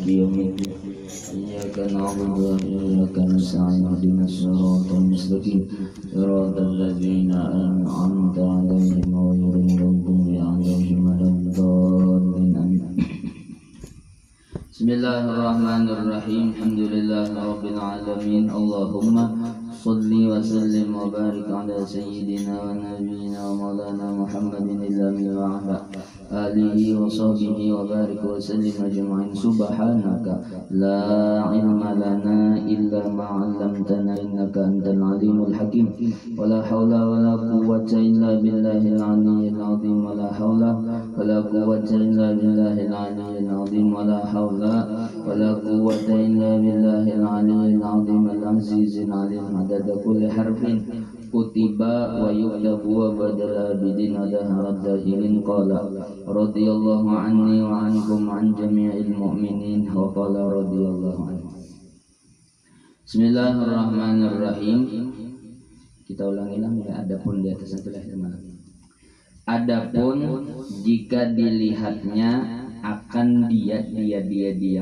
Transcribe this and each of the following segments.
مالك يوم الدين إياك نعبد وإياك نستعين اهدنا الصراط المستقيم صراط الذين أنعمت عليهم غير المغضوب عليهم ولا الضالين آمين. Bismillahirrahmanirrahim. Alhamdulillahirabbil alamin. Allahumma shalli wa sallim wa barik ala sayyidina wa nabiyyina wa maulana Muhammadin al-amin wa ala alihi wa sahbihi wa barik wa sallim ajma'in. Subhanaka la ilma lana illa ma 'allamtana innaka antal alimul hakim. Wa la haula wa la quwwata illa billahil aliyyil azim. Wa la haula wa la quwwata illa billahil aliyyil azim. Wa la haula ولا قوة إلا بالله العلي العظيم العزيز العليم عدد كل حرف كتب ويكتب وبدل بدين دهر الداهرين قال رضي الله عني وعنكم عن جميع المؤمنين وقال رضي الله عنه. Bismillahirrahmanirrahim. Kita ulangi lagi. Adapun di atas itu lah. Adapun jika dilihatnya akan dia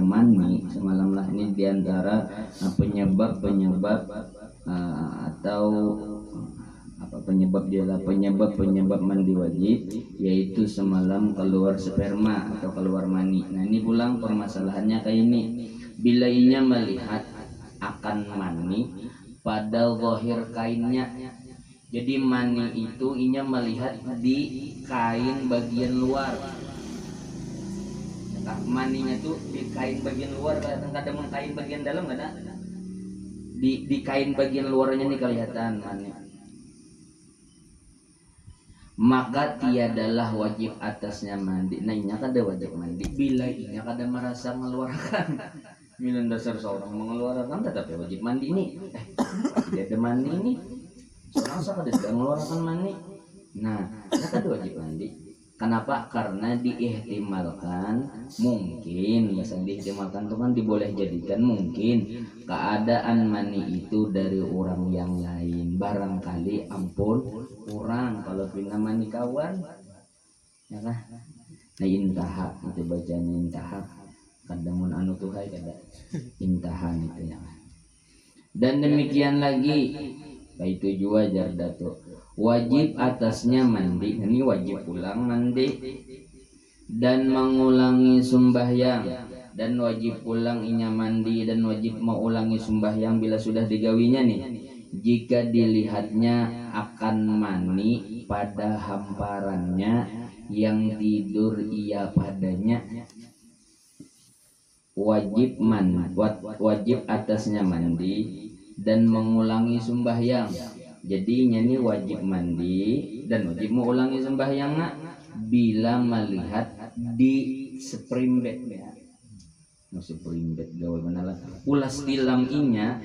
mani semalam lah, ini diantara penyebab atau apa penyebab mandi wajib, yaitu semalam keluar sperma atau keluar mani. Nah ini pulang permasalahannya kayak ini, bila inya melihat akan mani pada zahir kainnya. Jadi mani itu inya melihat di kain bagian luar. Maninya tuh di kain bagian luar, kadang kain bagian dalam nggak ada. Di kain bagian luarnya nih kelihatan mani. Maka tiadalah wajib atasnya mandi. Nah ini kada wajib mandi bila ini kada merasa mengeluarkan. Milan dasar seorang mengeluarkan tetapi wajib mandi ini. Dia ada mandi ini. Seorang sakada sedang mengeluarkan mandi. Nah, kada wajib mandi. Kenapa? Karena diihtimalkan, mungkin bahasa diihtimalkan itu kan diboleh jadikan mungkin keadaan mani itu dari orang yang lain. Barangkali ampun orang kalau pindah mani kawan, ya kan? Nah intaha itu bacanya intaha. Kadamun anu tuhai kada intahan itu ya. Dan demikian lagi, itu juga jardatu. Wajib atasnya mandi, ini wajib pulang mandi dan mengulangi sembahyang, dan wajib pulang inya mandi dan wajib mengulangi sembahyang bila sudah digawinya nih, jika dilihatnya akan mani pada hamparannya yang tidur ia padanya. Wajib atasnya mandi dan mengulangi sembahyang. Jadi ini wajib mandi dan wajib mengulangi sembahyangnya bila melihat di seperimbet ya. Seperimbet gawe manalah ulas tilam inya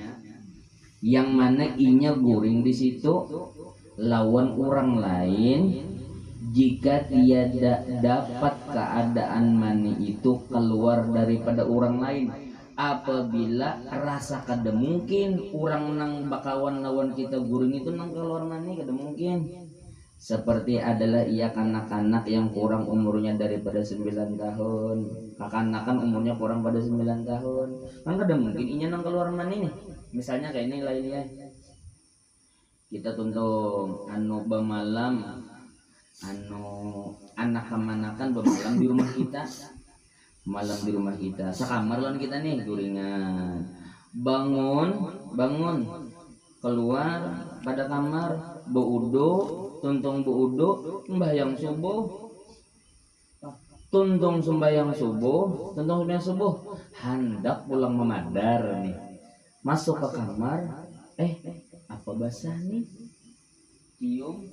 yang mana inya guring di situ lawan orang lain, jika tiada dapat keadaan mani itu keluar daripada orang lain. Apabila rasa kada mungkin orang nang bakawan lawan kita guring itu nang keluar mani kada mungkin. Seperti adalah ia kanak-kanak yang kurang umurnya daripada 9 tahun. Kanak-kanak umurnya kurang pada 9 tahun. Kan kada mungkin inya nang keluar mani nih. Misalnya kayak ini lainnya. Kita tuntung anu bemalam, anu anak kemanakan bemalam di rumah kita. Malam di rumah kita, sekamar lawan kita nih guringan. Bangun, keluar pada kamar, beudo, tuntung beudo, sembahyang subuh, tuntung sembahyang subuh, hendak pulang memadar nih. Masuk ke kamar, apa basah nih? Cium,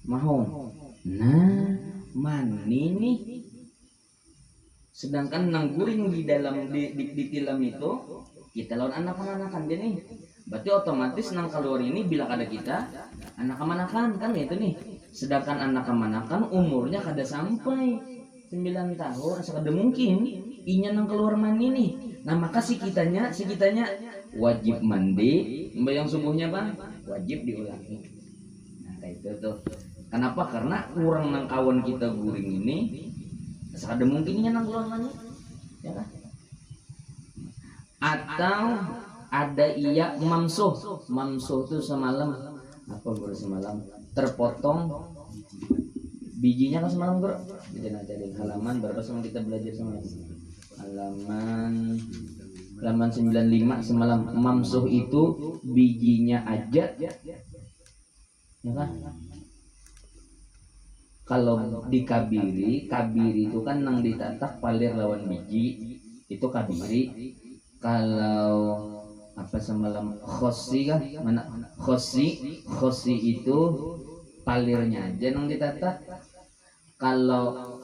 mahon. Nah, mani nih. Sedangkan nang guring di dalam di tilam itu kita lawan anak-anakan dia nih. Berarti otomatis nang keluar ini bila kada kita anak-anakan kan itu nih. Sedangkan anak-anakan umurnya kada sampai 9 tahun, kada mungkin inya nang keluar mani nih. Nah maka si kitanya wajib mandi, sembahyang subuhnya bang wajib diulangi. Nah kayak itu tuh. Kenapa? Karena kurang nang kawan kita guring ini. Ada mungkinnya nang keluar mani, ya kan? Atau ada iya mamsuh. Mamsuh itu semalam apa baru semalam terpotong bijinya kan semalam bro. Kita ngajarin halaman berapa sama kita belajar semalam. Halaman 95 semalam. Mamsuh itu bijinya aja, ya kan? Kalau dikabiri, kabiri itu kan nang ditatak palir lawan biji, itu kabiri. Kalau apa semalam khosi kan? Mana khosi? Khosi itu palirnya aja nang ditatak. Kalau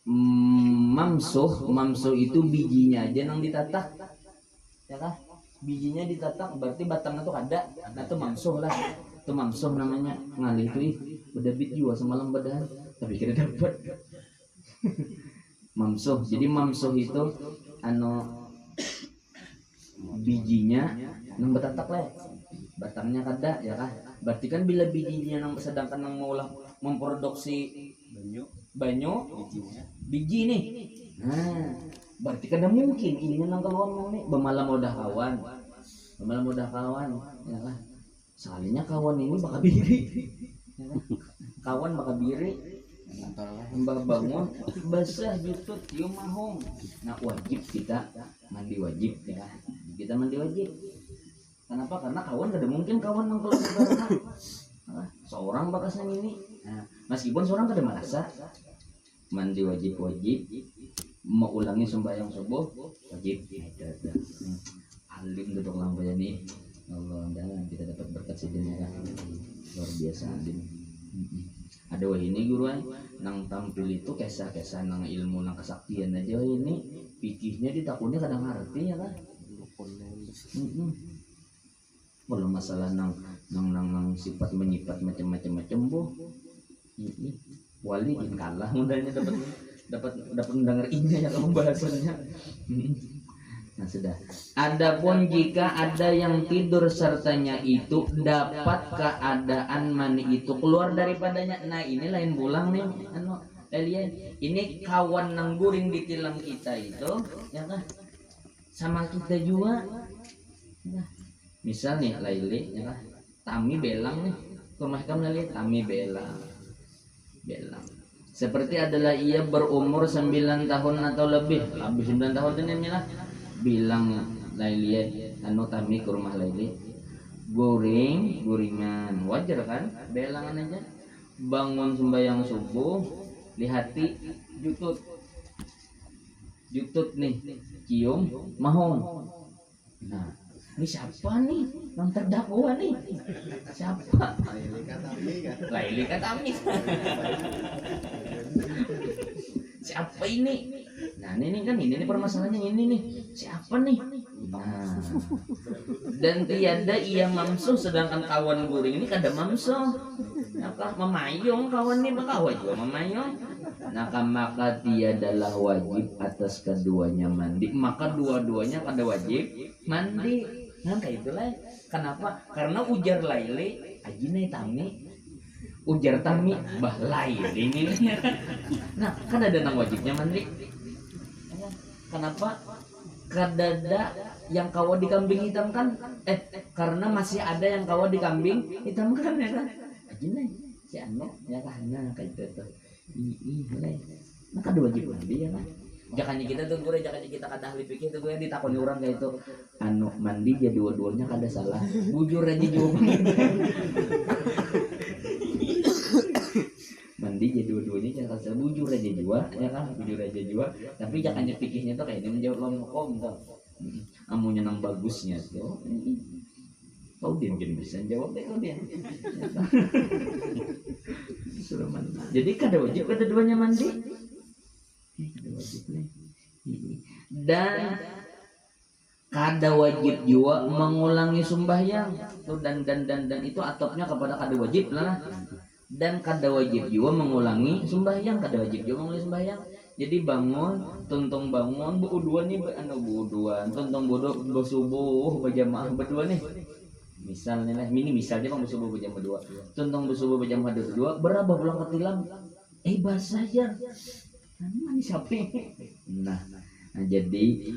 mamsuh itu bijinya aja nang ditatak, ya kan? Bijinya ditatak berarti batangnya tuh ada, nah itu mamsuh lah. Itu mamsuh namanya. Ngalih itu udah bit juga semalam badan tapi kira dapat mamsuh. Jadi mamsuh itu bijinya nang betatak lah, batangnya kada, ya kan? Berarti kan bila bijinya nang sedangkan nang maulah memproduksi banyu biji nih, nah berarti kada mungkin ininya nang keluar nang nih bemalam udah kawan, ya kan? Soalnya kawan ini bakal biri, ya kan? Kawan bakal biri, mbak bangun basah jutut tium mahong. Nah wajib kita mandi wajib, ya. Kita mandi wajib. Kenapa? Karena kawan kada mungkin kawan nang keluar barang. Seorang bakasnya ini. Nah, meskipun seorang kada merasa mandi wajib, mau ulangi sembahyang subuh wajib. Alim duduk lampunya nih. Allah jangan kita dapat berkat sidinnya kan. Luar biasa alim. Ada wah ini guru nang tampil itu kisah-kisah nang ilmu nang kesaktian aja ini pikirnya ditakunnya kadang ngerti ya kan. Kalau masalah nang sifat menyifat macam-macam boh. Wali in kalah mudahnya dapat mendengar ini ya pembahasannya. Nah sudah. Adapun jika ada yang tidur sertanya itu dapat keadaan mani itu keluar daripadanya. Nah ini lain bulang nih, lihat ini kawan nang guring di tilam kita itu, ya kan? Sama kita juga. Nah, misal nih Laili, ya kan? Tami belang nih, rumah kamu lihat Tami belang. Seperti adalah ia berumur 9 tahun atau lebih 9 tahun ini lah. Bilang Laili Tami ke rumah Laili, goringan wajar kan, belangan aja. Bangun sembahyang subuh, lihati jutut nih cium mahong. Nah ini siapa nih yang terdakwa nih, siapa? Laili Tami. Siapa ini? Nah ini kan ini permasalahannya ini nih, siapa nih? Nah, dan tiada ia mamsuh sedangkan kawan guring ini kada mamsuh. Maka memayong kawan nih bakawa juga memayong. Nah maka tiadalah wajib atas keduanya mandi. Maka dua-duanya kada wajib mandi. Nah kayak itulah. Kenapa? Karena ujar Laili ajinai Tami. Ujar Tami bah Laili ini. Nah kan ada nang wajibnya mandi. Kenapa? Kadada yang kawa di kambing hitam kan? Karena masih ada yang kawa di kambing hitam kan ya kan? Ajinai si ya kan? Nah kayak itu tuh. Nah kada wajib mandi ya kan? Jakanya kita tuh gue, jakanya kita kada ahli pikir tuh gue ditakoni orang kayak itu. Mandi jadi dua-duanya kada salah. Bujur aja juga. Mandi jadi dua-duanya jangan salah, bujur aja juga, ya kan? Bujur aja juga. Tapi jakanya pikirnya tuh kayak ini menjawab lomkom tuh. Amunya nang bagusnya tuh. Kau dia mungkin bisa jawab deh kau dia. Suruh mandi. Jadi kada wajib kedua-duanya mandi. Kada wajib nih. Dan kada wajib juga mengulangi sembahyang. Tuh dan itu atopnya kepada kada wajib lah. Dan kada wajib juga mengulangi sembahyang, kada wajib juga mengulangi sembahyang. Jadi bangun, tuntung bangun, buuduan nih, buuduan, tuntung bersubuh berjamaah berdua nih. Misalnya lah, misalnya bang bersubuh berjamaah berdua, tuntung bersubuh berjamaah berdua, berapa pulang ke tilam? Basah ya. Mana siapa? Nah jadi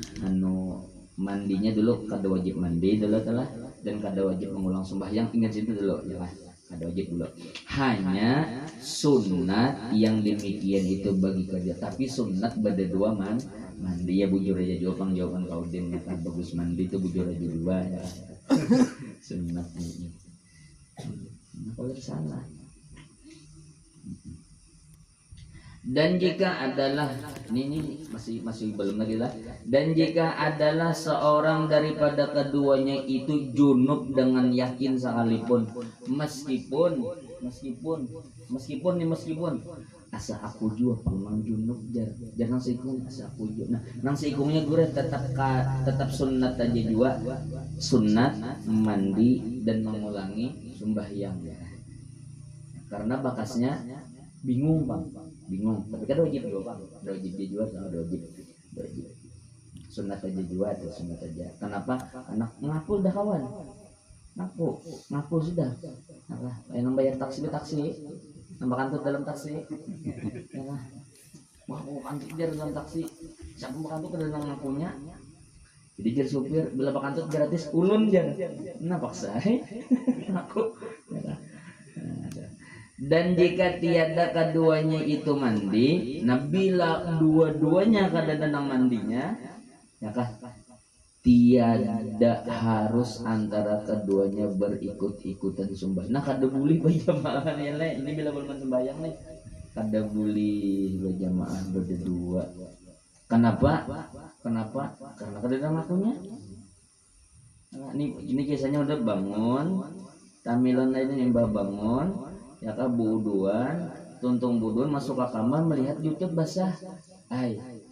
mandinya dulu kada wajib mandi dulu telah, dan kada wajib mengulang sembahyang. Ingat situ dulu ya lah, kada wajib dulu. Hanya sunat yang demikian itu bagi kerja, tapi sunat beda dua mandi ya bujur aja jawaban kau din ya kan, bagus mandi itu bujur aja dua ya. Sunat ini. Kalau salah. Dan jika adalah ini masih belum lagi lah. Dan jika adalah seorang daripada keduanya itu junub dengan yakin sekalipun, meskipun asa aku juga pamang junub jangan seikung asa aku juga. Nah, nang seikungnya gue tetap sunat aja juga, sunat mandi dan mengulangi sembahyang ya. Karena bakasnya bingung tapi kan wajib juga bang, ada wajib juga sama ada wajib sunat aja juga atau sunat aja. Kenapa? Anak ngaku dah kawan, ngaku sudah apa yang bayar taksi nambah kantut dalam taksi ya, wah kantut dia dalam taksi siapa kantut ke dalam ngakunya, jadi jadi supir bila kantut gratis ulun jar nah paksa ngaku ya. Dan jika tiada keduanya itu mandi, nah bila dua-duanya kada tenang mandinya, ya kah? Tiada harus antara keduanya berikut-ikutan sumbah. Nah kada boleh berjamaah ya le. Ini bila belum sembahyang nih, kada boleh berjamaah berdua. Kenapa? Karena kada ada ngakunya. Nah, ini kisahnya udah bangun, tamilan lainnya mbah bangun. Ya kah buduan, tuntung buduan masuk ke kamar melihat YouTube basah.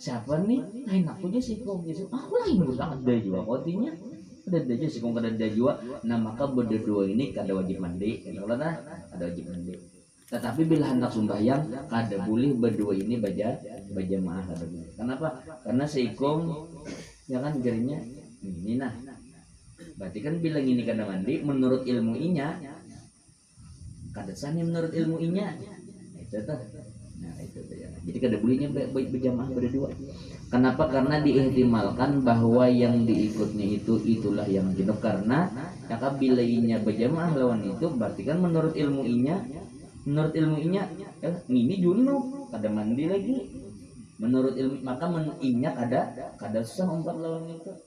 Siapa nih? Aku aja sih kong. Aku lain udah ada juga kotinya. Ada aja sih kong kada ada juga. Nah maka berdua ini kada wajib mandi. Kalau dah kada wajib mandi. Tetapi bila hendak sembahyang kada boleh berdua ini berjamaah kada boleh. Kenapa? Karena seikong ya kan jarinya ini nah. Berarti kan bilang ini kada mandi menurut ilmu inya. Kadasannya menurut ilmu inya itu tuh. Nah itu tuh ya. Jadi kada bolehnya berjamaah berdua. Kenapa? Karena diihtimalkan bahwa yang diikutnya itulah yang junub. Karena ya bila inya berjamaah lawan itu berarti kan menurut ilmu inya ini junub kada mandi lagi. Menurut ilmu maka inya kada susah umpat lawan itu.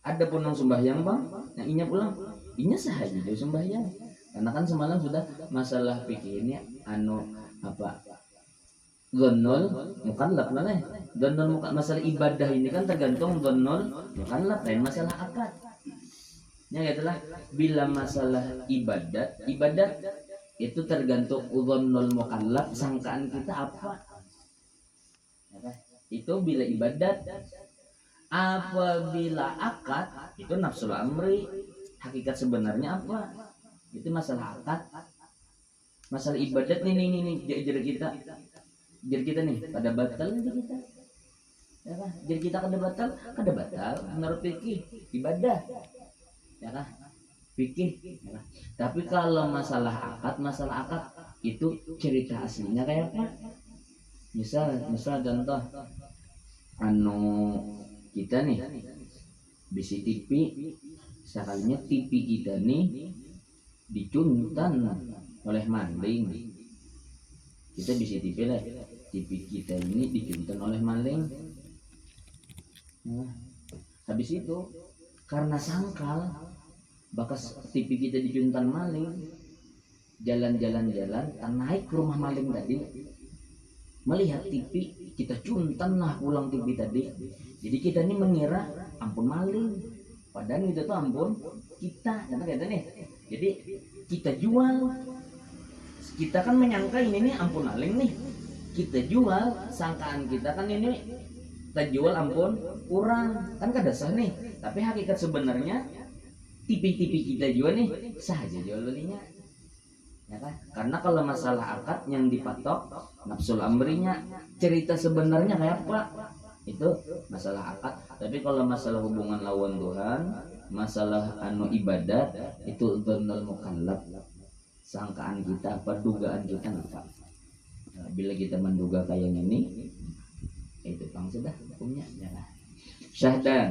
Ada pun yang sembahyang bang, yang inya pulang, inya sahaja dia sembahyang. Karena kan semalam sudah masalah fikih ini gonol mukallaf lah gonol masalah ibadah ini kan tergantung gonol mukallaf lain masalah akad. Ya itulah bila masalah ibadat itu tergantung gonol mukallaf sangkaan kita apa. Itu bila ibadat. Apabila akad itu nafsul amri, hakikat sebenarnya apa? Itu masalah akad. Masalah ibadat nih jadi kita nih pada batal jadi kita. Ya kan? Jadi kita kada batal menurut fikih ibadah. Ya kan? Fikih. Ya kan? Tapi kalau masalah akad itu cerita aslinya kayak apa? Misal contoh kita nih bisi TV sekalinya TV kita nih dicuntan oleh maling. Kita bisi TV lah, TV kita ini dicuntan oleh maling. Nah, habis itu karena sangkal bakas TV kita dicuntan maling, jalan naik ke rumah maling tadi, melihat TV kita cuntan lah pulang TV tadi. Jadi kita ini mengira ampun maling, padahal itu tuh ampun kita, karena kita nih. Jadi kita jual, kita kan menyangka ini nih ampun maling nih, kita jual, sangkaan kita kan ini kita jual ampun kurang, kan kada sah nih. Tapi hakikat sebenarnya TV kita jual nih saja jual belinya. Ya kan? Karena kalau masalah akad yang dipatok nafsul amrinya, cerita sebenarnya kayak apa itu masalah akad. Tapi kalau masalah hubungan lawan Tuhan, masalah ibadat itu dzannul mukallaf, sangkaan kita apa, dugaan kita apa. Nah, bila kita menduga kayak ini itu bang sudah hukumnya ya. Syahdan,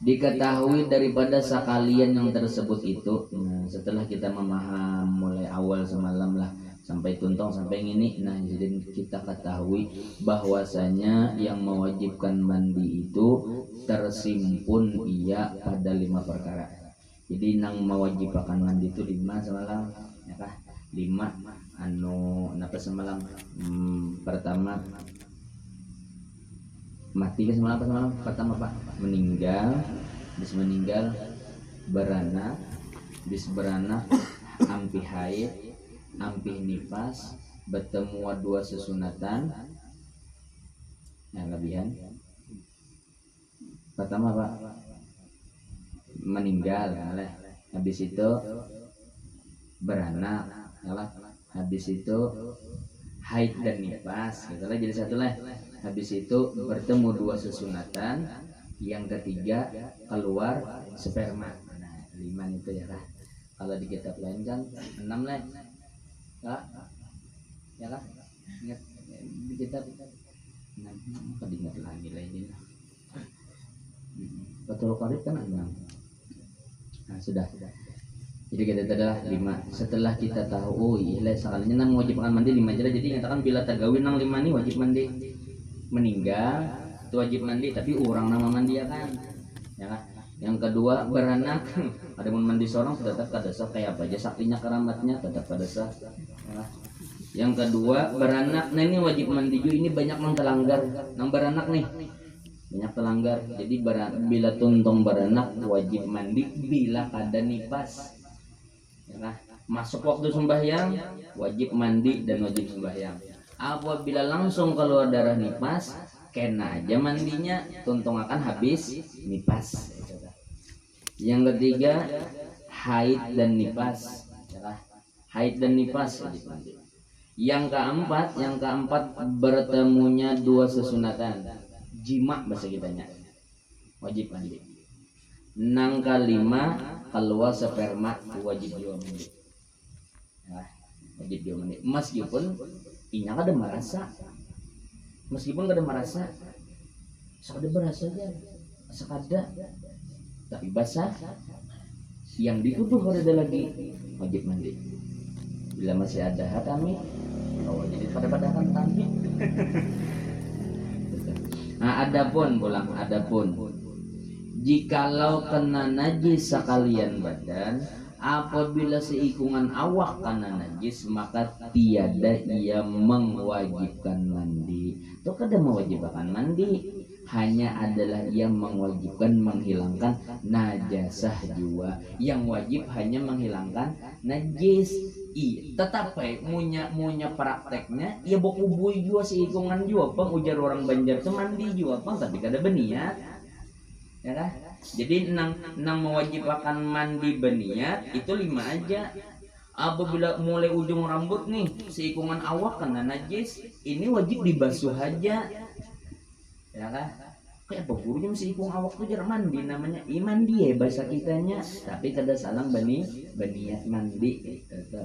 diketahui daripada sekalian yang tersebut itu. Nah, setelah kita memaham mulai awal semalam lah sampai tuntung sampai ini, nah jadi kita ketahui bahwasanya yang mewajibkan mandi itu tersimpun ia pada 5 perkara. Jadi nang mewajibkan mandi itu 5 semalam, ya kah? 5 napa semalam? Pertama mati ke semalam apa semalam? Pertama Pak, meninggal, bis meninggal, beranak, bis beranak, ampih haid, ampih nifas, bertemu dua sesunatan, yang lebihan. Pertama Pak, meninggal, habis itu beranak, habis itu haid dan nifas, gitu lah, jadi satu lah. Habis itu bertemu dua sesunatan, yang ketiga keluar sperma. Nah, 5 itu ya lah. Kalau di kitab lain kan 6 lah. Ya lah. Ingat di kitab 6. Apa diingat lagi lah ini. Betul karib kan 6. Nah, sudah. Jadi kita adalah 5. Setelah kita tahu, oh iya sekalinya nang wajibkan mandi 5 aja. Jadi nyatakan bila tagawin nang 5 nih wajib mandi. Meninggal itu wajib mandi, tapi orang nama mandi ya kan. Yang kedua beranak, ada mau mandi seorang tetap kada sah, kayak apa aja saktinya keramatnya tetap kada sah. Yang kedua beranak, nah ini wajib mandi juga, ini banyak yang terlanggar. Nang beranak nih banyak terlanggar. Jadi bila tuntung beranak wajib mandi bila kada nifas. Masuk waktu sembahyang wajib mandi dan wajib sembahyang. Apabila langsung keluar darah nifas, kena aja mandinya, tuntung akan habis nifas. Yang ketiga haid dan nifas. Haid dan nifas wajib mandi. Yang keempat bertemunya dua sesunatan, jima bahasa kitanya, wajib mandi. Nang kelima keluar sperma wajib juga mandi. Wajib juga mandi. Meskipun kada merasa, sekada berasa aja, sekada, tapi basah. Yang dituduh ada lagi wajib mandi. Bila masih ada kami, jadi pada kan tadi. Nah, adapun jikalau kena najis sekalian badan, apabila seikungan awak kena najis, maka tiada ia mewajibkan mandi. Itu kada mewajibkan mandi, hanya adalah ia mewajibkan menghilangkan najasah jua. Yang wajib hanya menghilangkan najis. Tetapi munya prakteknya ia bokubui jua seikungan jua pang, ujar orang Banjar itu mandi jua pang, tapi kada berniat. Ya kan? Jadi nang mewajibkan mandi berniat itu 5 aja. Apabila mulai ujung rambut nih seikungan awak kena najis, ini wajib dibasuh aja. Ya kan? Kayak apa gurunya seikung awak tuh jar mandi, namanya mandi ya bahasa kitanya, tapi kada salang berniat mandi gitu.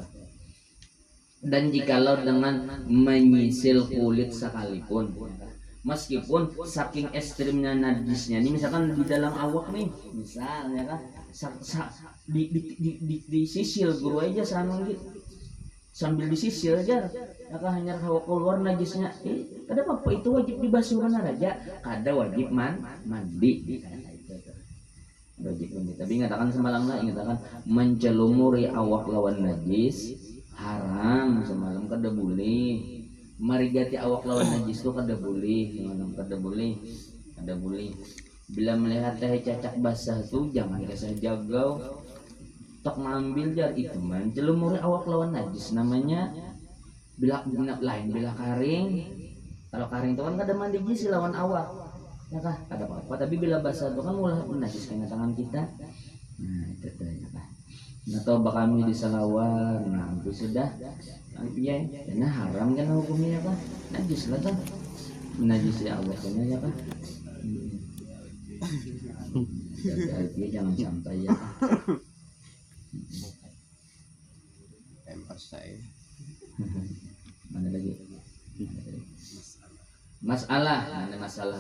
Dan jikalau dengan menyisil kulit sekalipun, meskipun saking ekstrimnya najisnya ini, misalkan di dalam awak nih, misalnya kan disisil guru aja sama gitu, sambil disisil aja, maka hanya keluar najisnya, kada apa itu wajib dibasuh benar aja, kada wajib mandi. Wajib mandi. Tapi ingatakan semalam lah, ingatakan mencelumuri awak lawan najis haram semalam, kada boleh. Marigati awak lawan najis itu kada boleh, kada boleh. Bila melihat teh cacak basah tuh jangan kasih jagau, tak mengambil jar itu mencelumuri awak lawan najis, namanya bila lain bila karing. Kalau karing itu kan kada mandi jisi lawan awak, ya kah kada apa-apa. Tapi bila basah itu kan mulai menajiskan tangan kita. Nah itu ya kah. Nah tau kami di Salawar, nah itu sudah. Ya, karena haram kan hukumnya kah? Najis lah kan, menajisi Allah kan ya kah? Jadi jangan sampai ya. Mana lagi? masalah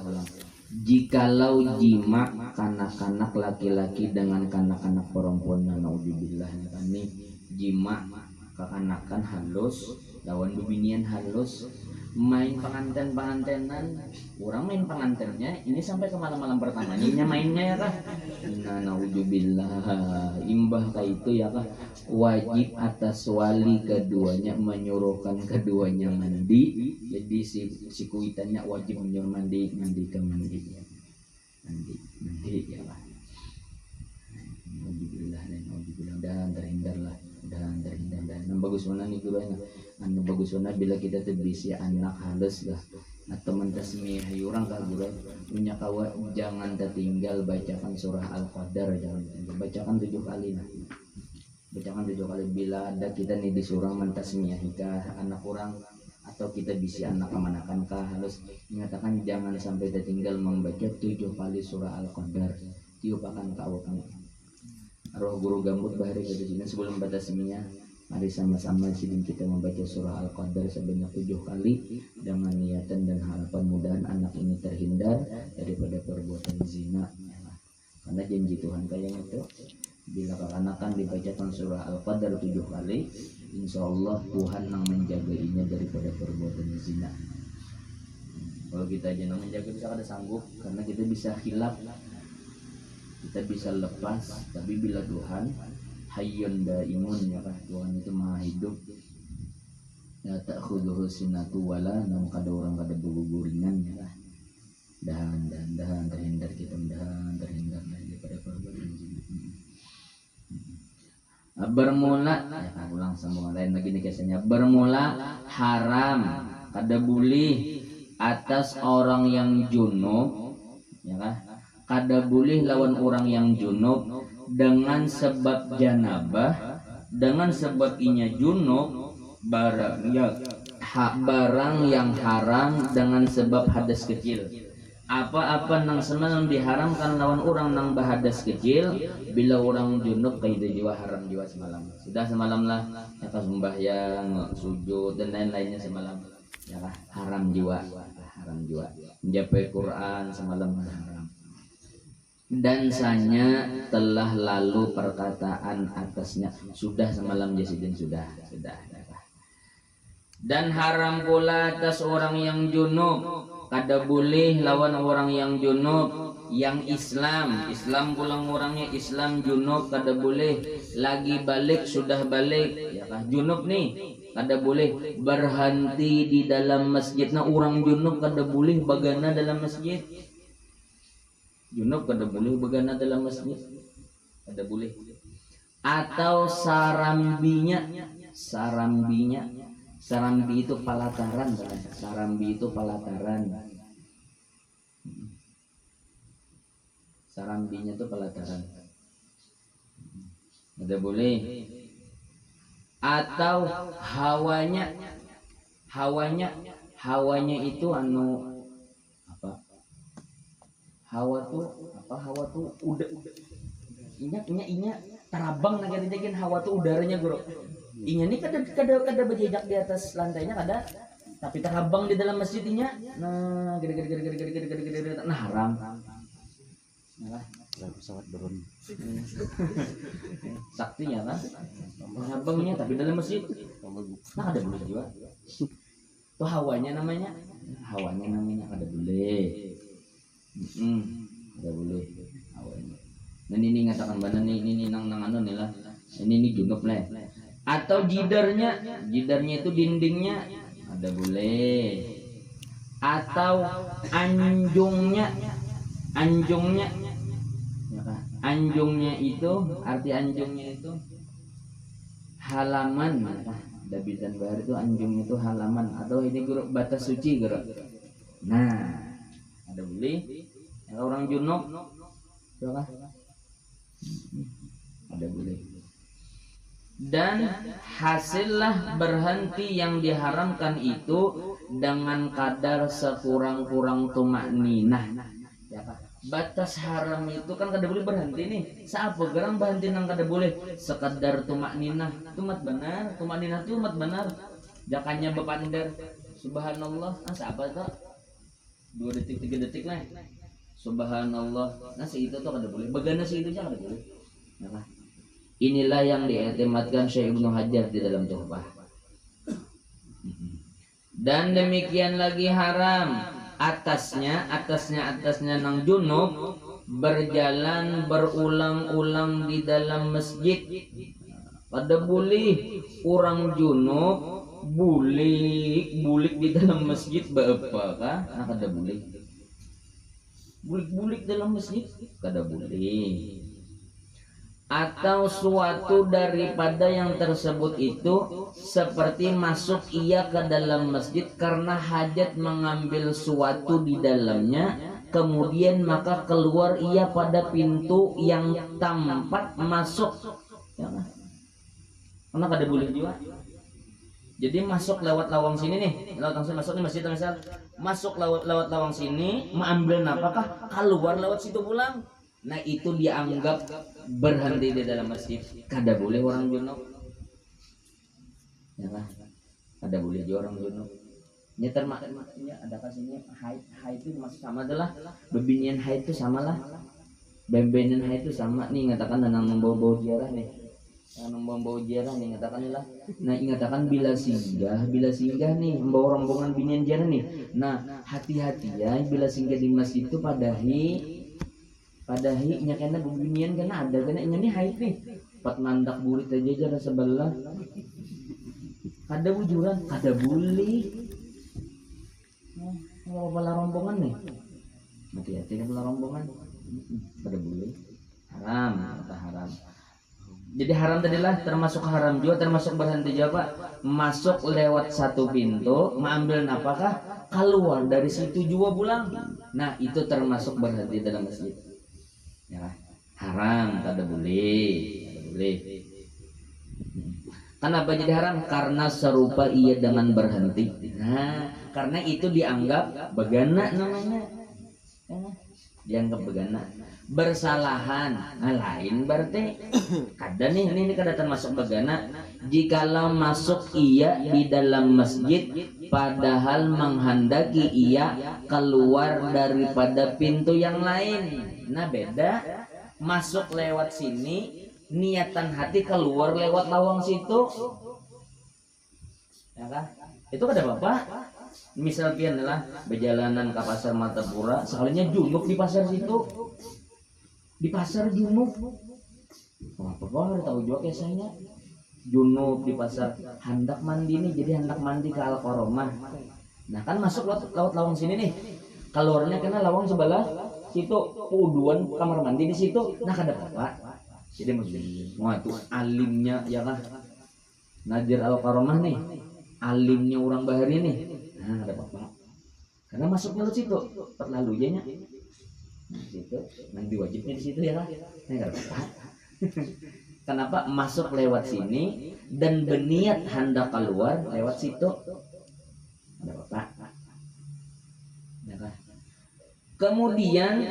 ulang. Jikalau jima kanak-kanak laki-laki dengan kanak-kanak perempuan, naudzubillah ini jima kekanakan halus lawan bebinian halus, main pengantin-pengantinan, orang main pengantinnya ini sampai ke malam-malam pertamanya mainnya ya kah. Nah naudzubillah imbah kayak itu ya kah, wajib atas wali keduanya menyuruhkan keduanya mandi. Jadi si kuitannya wajib menyuruh mandi ke mandi ya kah. Naudzubillah dan terhindar dan bagus mana nih gurunya, anu bagus mana bila kita terbisi anak halus lah atau mentasmiyah orang kah guru punya kawa, jangan tertinggal bacakan surah Al-Qadar, jangan bacakan 7 kali nah. Bacakan 7 kali bila ada kita nih disuruh mentasmiyahikah anak orang atau kita bisi anak kemanakan kah halus, mengatakan jangan sampai tertinggal membaca 7 kali surah Al-Qadar. Tiupakan kau kami roh guru gambut bahari ke sini sebelum batasminya. Mari sama-sama sidin kita membaca surah Al-Qadar sebanyak 7 kali dengan niatan dan harapan mudahan anak ini terhindar daripada perbuatan zina. Karena janji Tuhan kayak itu, bila kekanakan dibacakan surah Al-Qadar 7 kali, insya Allah Tuhan yang menjagainya daripada perbuatan zina. Kalau kita aja yang menjaga bisa ada sanggup, karena kita bisa khilaf, kita bisa lepas, tapi bila Tuhan hayyun daimun ya kan, Tuhan itu maha hidup, ya ta'khudhuhu sinatu wala, namun kada orang kada berguguringan ya kan. Dahan terhindar kita, terhindar daripada perbuatan zina. Bermula ya, ulang sambungan lain lagi nih kisahnya. Bermula haram kada boleh atas orang yang junub ya kan, kada boleh lawan orang yang junub dengan sebab janabah, dengan sebab inya junub barang yang haram dengan sebab hadas kecil. Apa-apa nang semalam diharamkan lawan orang nang bahadas kecil, bila orang junub kaida jiwa haram jiwa semalam. Sudah semalam lah ya sembahyang, sujud dan lain-lainnya semalam ya haram jiwa, menjapai Quran semalam haram. Dan sanya telah lalu perkataan atasnya, sudah semalam jasidin sudah. Dan haram pula atas orang yang junub, kada boleh lawan orang yang junub yang Islam pulang orangnya Islam junub kada boleh, lagi balik sudah balik ya kah junub nih kada boleh berhenti di dalam masjid. Nah orang junub kada boleh bagana dalam masjid, junub kada boleh bagana dalam masjid, kada boleh. Atau sarambi itu palataran, sarambi itu palataran, sarambinya itu palataran, ada boleh. Atau hawanya itu anu apa? Hawa tuh udah inya terabang naga dijakin hawa tuh udaranya guru. Inya ini kada berjejak di atas lantainya kada, tapi terabang di dalam masjidnya. Nah, gede. Nah, haram. Nah, pesawat drone. Saktinya kan. Terabangnya tapi dalam masjid. Nah, ada boleh juga. Tuh hawanya namanya kada boleh. Kada boleh hawanya. Nah, ini ngatakan mana nih ini nang anu nih lah. Ini junub lah. Atau jidarnya itu dindingnya ada boleh. Atau anjungnya ya kan? Anjungnya itu arti anjungnya itu halaman ya kan? Dabitan bahar itu anjungnya itu halaman atau ini guru batas suci guru. Nah ada boleh. Yang orang junub ya kan? Ada boleh. Dan hasillah berhenti yang diharamkan itu dengan kadar sekurang-kurang tumakninah ya Pak. Batas haram itu kan kada boleh berhenti nih. Saapa gerang berhenti nang kada boleh sekadar tumakninah. Tumat benar, tumakninah itu umat benar. Jakanya bepandar subhanallah, saapa itu? 2 detik 3 detik lah. Subhanallah. Nah itu tuh kada boleh. Bagana itu aja kada boleh. Nah, inilah yang diiktimatkan Syekh Ibnu Hajar di dalam Tuhfah. Dan demikian lagi haram atasnya nang junub berjalan berulang-ulang di dalam masjid. Pada boleh orang junub bulik di dalam masjid berapa kah? Nah, kada boleh. Bulik dalam masjid kada boleh. Atau suatu daripada yang tersebut itu seperti masuk ia ke dalam masjid karena hajat mengambil suatu di dalamnya, kemudian maka keluar ia pada pintu yang tempat masuk, ya, karena kada boleh juga. Jadi masuk lewat lawang sini nih, lewat langsung masuk nih masjid misal, masuk lewat lawang sini, mengambil apakah keluar lewat situ pulang. Nah itu dianggap berhenti di dalam masjid. Kada boleh orang junub. Ya lah. Kada boleh juga orang junub. Ya termaknya ada kasihnya haid itu masih sama adalah bebinian haid itu samalah. Bembenan haid itu sama nih ngatakan nang membawa-bawa jarah nih. Yang membawa jarah nih ngatakan lah. Nah ingatakan bila singgah nih membawa rombongan binian jarah nih. Nah hati-hati ya bila singgah di masjid itu Padahi nya kena bubinian kena ada kena ini haid nih. Pat mandak burit aja jara sebelah. Kada bujuran, kada boleh. Kalau bala rombongan nih. Hati-hati bala rombongan. Kada boleh. Haram, kata haram. Jadi haram tadilah termasuk haram juga termasuk berhenti juga Pak. Masuk lewat satu pintu, mengambil apakah keluar dari situ juga pulang. Nah, itu termasuk berhenti dalam masjid. Ya, haram, kada boleh. Kenapa jadi haram? Karena serupa ia dengan berhenti. Nah, karena itu dianggap begana namanya. Dianggap begana. Bersalahan. Nah, lain berarti. Kada nih, ini kada termasuk begana. Jikalau masuk ia di dalam masjid, padahal menghendaki ia keluar daripada pintu yang lain. Nah beda, masuk lewat sini, niatan hati keluar lewat lawang situ, ya kan? Itu kada apa-apa. Misal pian adalah berjalanan ke pasar Martapura, sekalinya junub di pasar situ, di pasar junub, apa-apa tahu juga kisahnya. Junub di pasar hendak mandi nih, jadi hendak mandi ke Al-Qaromah. Nah kan masuk lewat lawang sini nih, keluarnya kena lawang sebelah situ uduan kamar mandi di situ. Nah kada apa-apa. Jadi mau tuh alimnya ya kan Nadir Al-Qaromah nih, alimnya orang Bahari nih. Nah kada apa-apa. Karena masuk lewat situ, terlalu nya. Nah situ nanti wajibnya di situ ya kan. Nah kada apa-apa. Kenapa masuk lewat sini dan berniat hendak keluar lewat situ? Ada apa-apa. Ya kan? Kemudian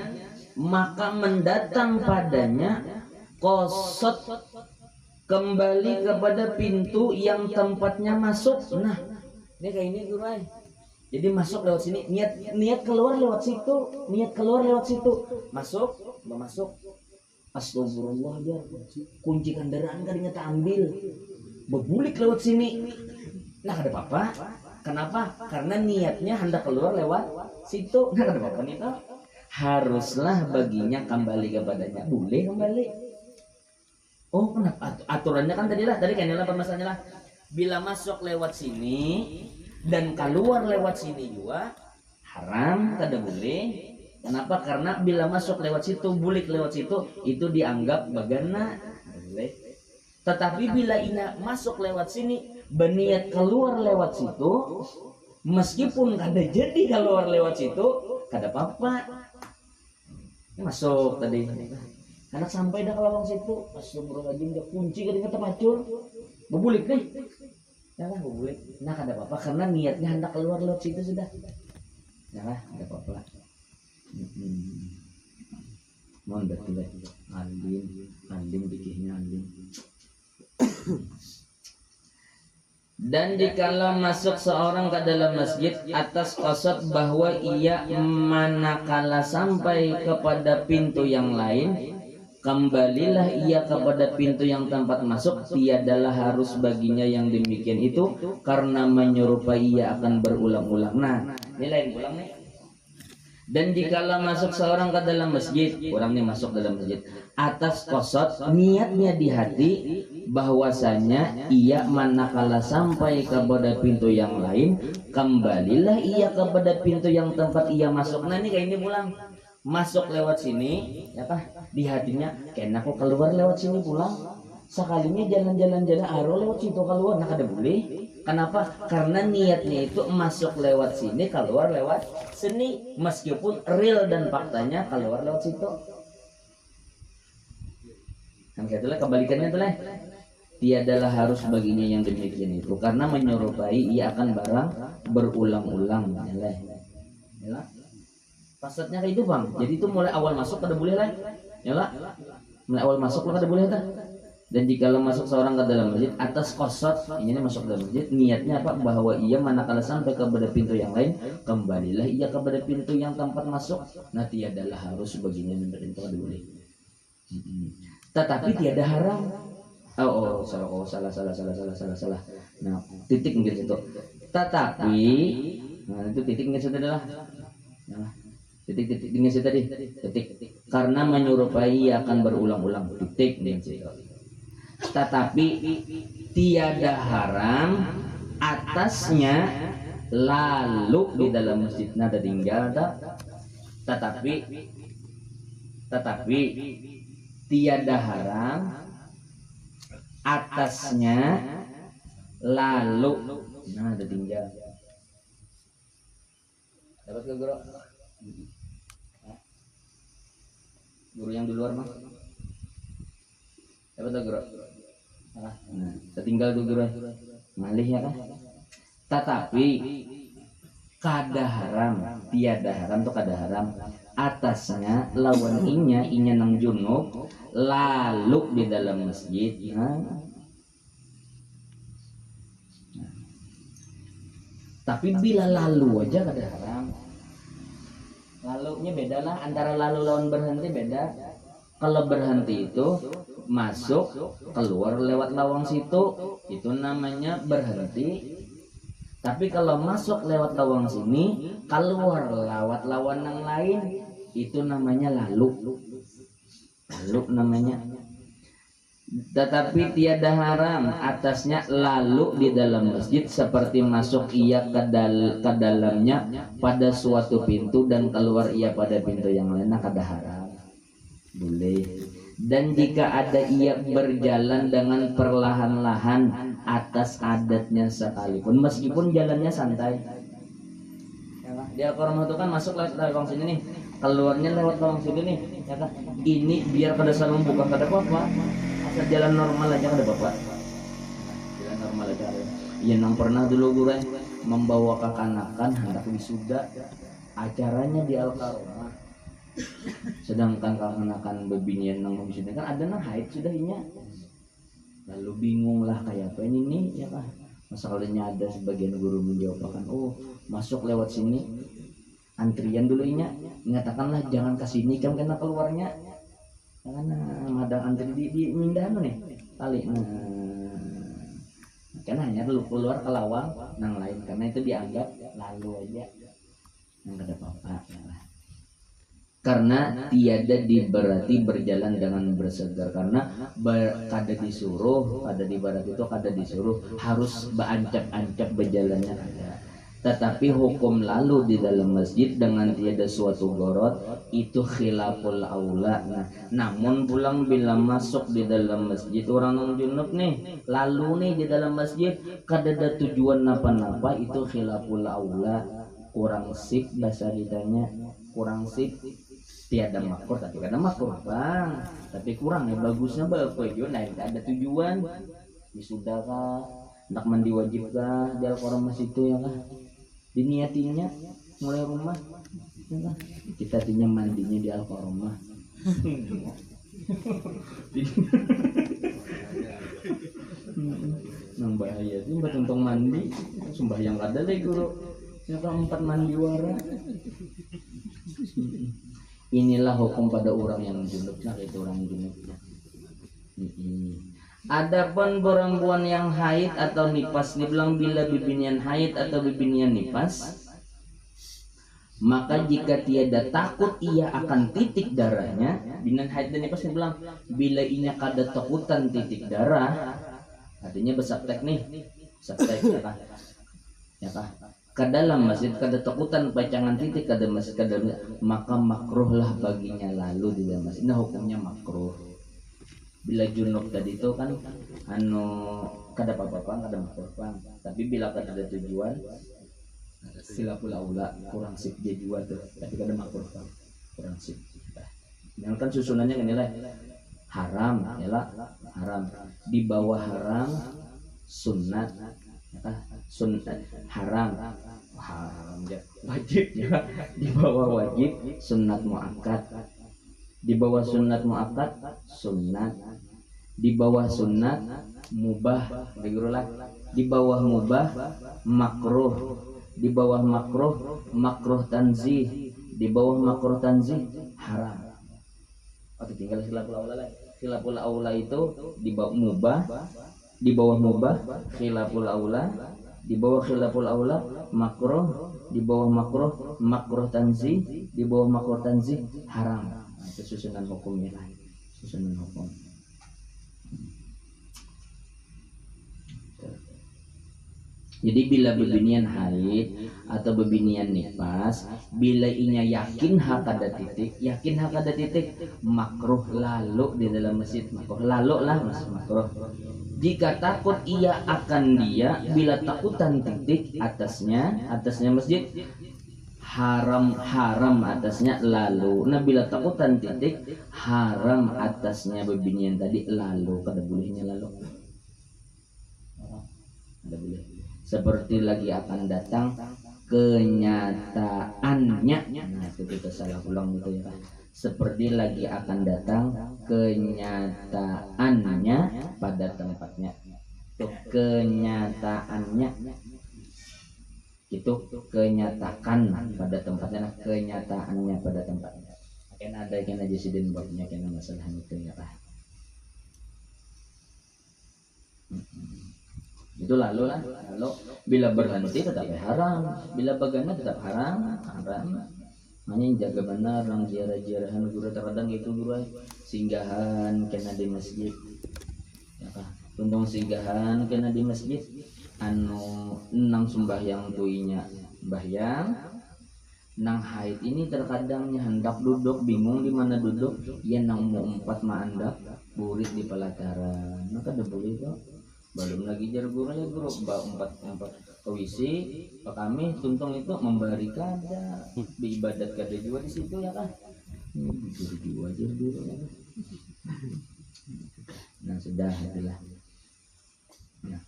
maka mendatang padanya kosot kembali kepada pintu yang tempatnya masuk. Nah, ini kayak ini Guru. Jadi masuk lewat sini, niat keluar lewat situ, masuk. Astagfirullah aja, kunci kendaraan kan ingat ambil, berbulik lewat sini. Nah ada apa-apa. Kenapa? Karena niatnya hendak keluar lewat situ. Nah ada apa-apa nih toh? Haruslah baginya kembali kepadanya. Boleh kembali. Oh kenapa? Aturannya kan tadi kan permasalahannya lah. Bila masuk lewat sini dan keluar lewat sini juga haram, kada boleh. Kenapa? Karena bila masuk lewat situ, bulik lewat situ, itu dianggap bagana. Boleh. Tetapi bila ina masuk lewat sini, berniat keluar lewat situ, meskipun kada jadi keluar lewat situ, kada apa-apa. Masuk tadi. Anak sampai dah ke lawang situ, astagfirullahaladzim, dia kunci kada kata pacul, berbulik deh. Ya lah, berbulik. Nah kada apa-apa karena niatnya hendak keluar lewat situ sudah. Ya lah, kada apa-apa. Mohon betul alim pikirnya alim. Dan dikala masuk seorang ke dalam masjid atas qasad bahwa ia manakala sampai kepada pintu yang lain, kembalilah ia kepada pintu yang tempat masuk, tiadalah harus baginya yang demikian itu, karena menyerupai ia akan berulang-ulang. Nah, ini lain ulang nih. Dan dikala masuk seorang ke dalam masjid, orang ini masuk dalam masjid atas qasad, niatnya di hati bahwasanya ia manakala sampai kepada pintu yang lain, kembalilah ia kepada pintu yang tempat ia masuk. Nah ini kayak ini pulang, masuk lewat sini ya kah, di hatinya kena aku keluar lewat sini pulang, sekalinya jalan-jalan aro lewat situ keluar, nah kada boleh. Kenapa? Karena niatnya itu masuk lewat sini, keluar lewat sini, meskipun real dan faktanya keluar lewat situ. Kan itulah kebalikannya itulah. Tiadalah harus baginya yang demikian itu, karena menyerupai ia akan barang berulang-ulang. Yalah. Pasatnya kayak itu bang. Jadi itu mulai awal masuk kada boleh lah. Yalah. Mulai awal masuk lah kada boleh dah. Dan jika masuk seorang ke dalam masjid atas qasad, ini masuk ke dalam masjid, niatnya apa? Bahwa ia manakala sampai kepada pintu yang lain, kembalilah ia kepada pintu yang tempat masuk. Nah tiadalah harus baginya memberi itu kada boleh. Tetapi tiada haram. Salah. Nah, titik mungkin situ. Tetapi, nah itu titik mungkin situ adalah. Nah, titik dengan situ tadi. Titik. Karena menyerupai akan berulang-ulang. Titik mungkin situ. Tetapi tiada haram atasnya lalu di dalam masjid nada tinggal tak. Tetapi tiada haram atasnya lalu nah ada tinggal. Dapat ke guru? Guru yang di luar mah? Dapat ke guru? Nah, tertinggal tuh guru. Malih ya kan? Tetapi kada haram, tiada haram tuh kada haram atasnya lawan inya nang junub lalu di dalam masjid. Tapi bila lalu aja kada haram. Lalunya beda lah, antara lalu lawan berhenti beda. Kalau berhenti itu masuk keluar lewat lawang situ, itu namanya berhenti. Tapi kalau masuk lewat lawang sini, keluar lewat lawan yang lain, itu namanya lalu namanya. Tetapi tiada haram atasnya lalu di dalam masjid, seperti masuk ia ke dalamnya pada suatu pintu dan keluar ia pada pintu yang lain, kada haram, boleh. Dan jika ada ia berjalan dengan perlahan-lahan atas adatnya sekalipun, meskipun jalannya santai. Dia orang itu kan masuk lewat lawang sini nih, keluarnya lewat lawang sini nih, ya kan? Ini biar pada saat membuka kada apa-apa, asal jalan normal aja kada apa-apa. Jalan normal aja. Yang pernah dulu gue membawa kekanakan hendak wisuda, acaranya di Al-Karomah. Sedangkan kekanakan bebinian nang wisuda kan ada nang haid sudah inya. Lalu bingung lah kayak apa ini nih, ya kan? Masalahnya ada sebagian guru menjawab kan, oh masuk lewat sini antrian dulu inya, mengatakanlah jangan ke sini kan kena keluarnya, karena ada antri di mindahan nih kali, karena hanya dulu keluar ke lawang nang lain, karena itu dianggap lalu aja, yang ada apa-apa. Karena tiada diberati berjalan dengan bersegar, karena kada disuruh, kada dibarat itu kada disuruh harus beancap-ancap berjalannya ada. Tetapi hukum lalu di dalam masjid dengan tiada suatu gorot itu khilaful aula. Nah, namun pulang bila masuk di dalam masjid orang non junub nih, lalu nih di dalam masjid kada ada tujuan napa-napa, itu khilaful aula, kurang sip bahasa ditanya, kurang sip. Tiada makruh, tapi kadang makruh bang, tapi kurang ya, bagusnya bagus nah ada tujuan wisuda kah, hendak mandi wajib kah di Al-Karomah situ ya kah, diniatinya mulai rumah ya kah? Kita tinya mandinya di Al-Karomah. nang bahaya itu buat untung mandi sembahyang kada deh guru yang 4 mandi wara. Inilah hukum pada orang yang junub, nah itu orang junub. Adapun perempuan yang haid atau nifas, dibilang bila bibinian haid atau bibinian nifas, maka jika tiada takut ia akan titik darahnya, binan haid dan nifas dibilang bila inya kada takutan titik darah, artinya bersaptek nih, saptek ya kah? Ya kah? Ke dalam masjid kada takutan pacangan titik kada masjid kada, maka makruhlah baginya lalu di dalam masjid. Nah hukumnya makruh. Bila junub tadi itu kan kada apa-apa, kada makruh. Tapi bila kada ada tujuan silapul aula kurang sip dia juga tuh, tapi kada makruh kurang sip. Yang kan susunannya kan nilai haram, ya haram. Di bawah haram sunat, sunat haram ya wajib ya. Di bawah wajib sunat muakkad. Di bawah sunat muakkad sunat. Di bawah sunat mubah, di bawah mubah makruh. Di bawah makruh tanzih. Di bawah makruh tanzih haram. Oke, tinggal khilaful aula lah. Khilaful aula itu di bawah mubah, di bawah mubah khilaful aula, di bawah khilaful aula makruh, di bawah makruh tanzih, di bawah makruh tanzih haram. Nah, itu susunan hukumnya, susunan hukum. Jadi bila bebinian haid atau bebinian nifas, bila inya yakin hak ada titik, makruh lalu di dalam masjid, makruh lalu lah makruh. Jika takut ia akan dia, bila takutan titik atasnya masjid haram atasnya lalu. Nah bila takutan titik haram atasnya bebinian tadi lalu, kada bolehnya lalu, kada boleh. Seperti lagi akan datang kenyataannya. Nah itu kita salah ulang gitu ya. Seperti lagi akan datang kenyataannya pada tempatnya. Itu kenyataannya. Itu kenyatakan pada tempatnya. Nah, kenyataannya pada tempatnya. Kena ada kena jasidin babnya kena masalah itu ya Pak. Itu lalu bila berhenti tetap haram, bila bagana tetap haram. Hanya jaga benar orang ziarah-ziarahan guru terkadang itu guru singgahan kena di masjid. Ya kah? Tuntung singgahan kena di masjid. Nang sembahyang tuinya sembahyang. Nang haid ini terkadangnya hendak duduk bingung di mana duduk, ya nang mau empat maandak burit di pelataran. Maka ada boleh kok. Belum lagi jar guru ya guru empat kewisi pak kami tuntung itu memberi kada beribadat kada juga di situ ya kan juga aja guru ya. Nah sudah itulah nah,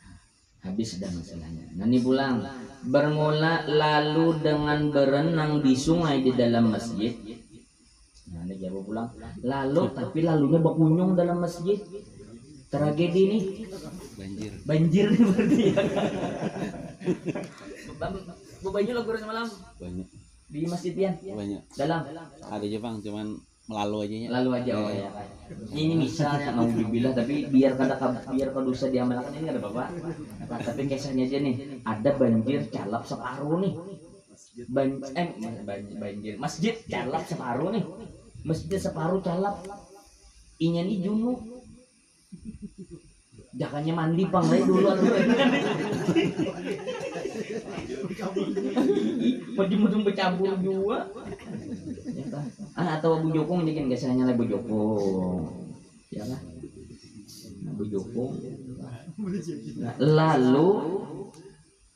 habis sudah masalahnya. Nah ini pulang bermula lalu dengan berenang di sungai di dalam masjid. Nah ini jawab pulang lalu tapi lalunya berkunjung dalam masjid. Tragedi nih banjir nih berarti ya. Banjir lo guru semalam banyak di masjid Pian banyak dalam ada Jepang cuman lalu aja oh ya ini misalnya mau dibilang tapi biar dosa diamalkan ini ada bapak tapi kisahnya aja nih ada banjir calap separuh nih banjir masjid calap separuh nih masjid separuh calap inya nih junub jakannya mandi pang dulu mudung bercampur juga atau Bu Jokong jadi biasanya lah Bu Jokong ya kan Bu Jokong lalu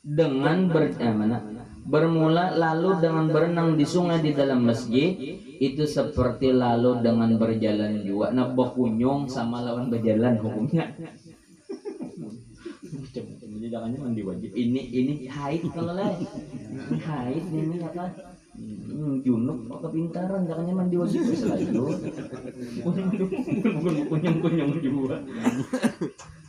dengan bermula lalu dengan berenang di sungai di dalam masjid itu seperti lalu dengan berjalan juga. Nah berkunjung sama lawan berjalan hukumnya. Jadi jangannya mandi wajib. Ini haid kalau lah. Ini haid ini apa? Junub kepintaran jangannya mandi wajib selalu. Bukan kunyung juga.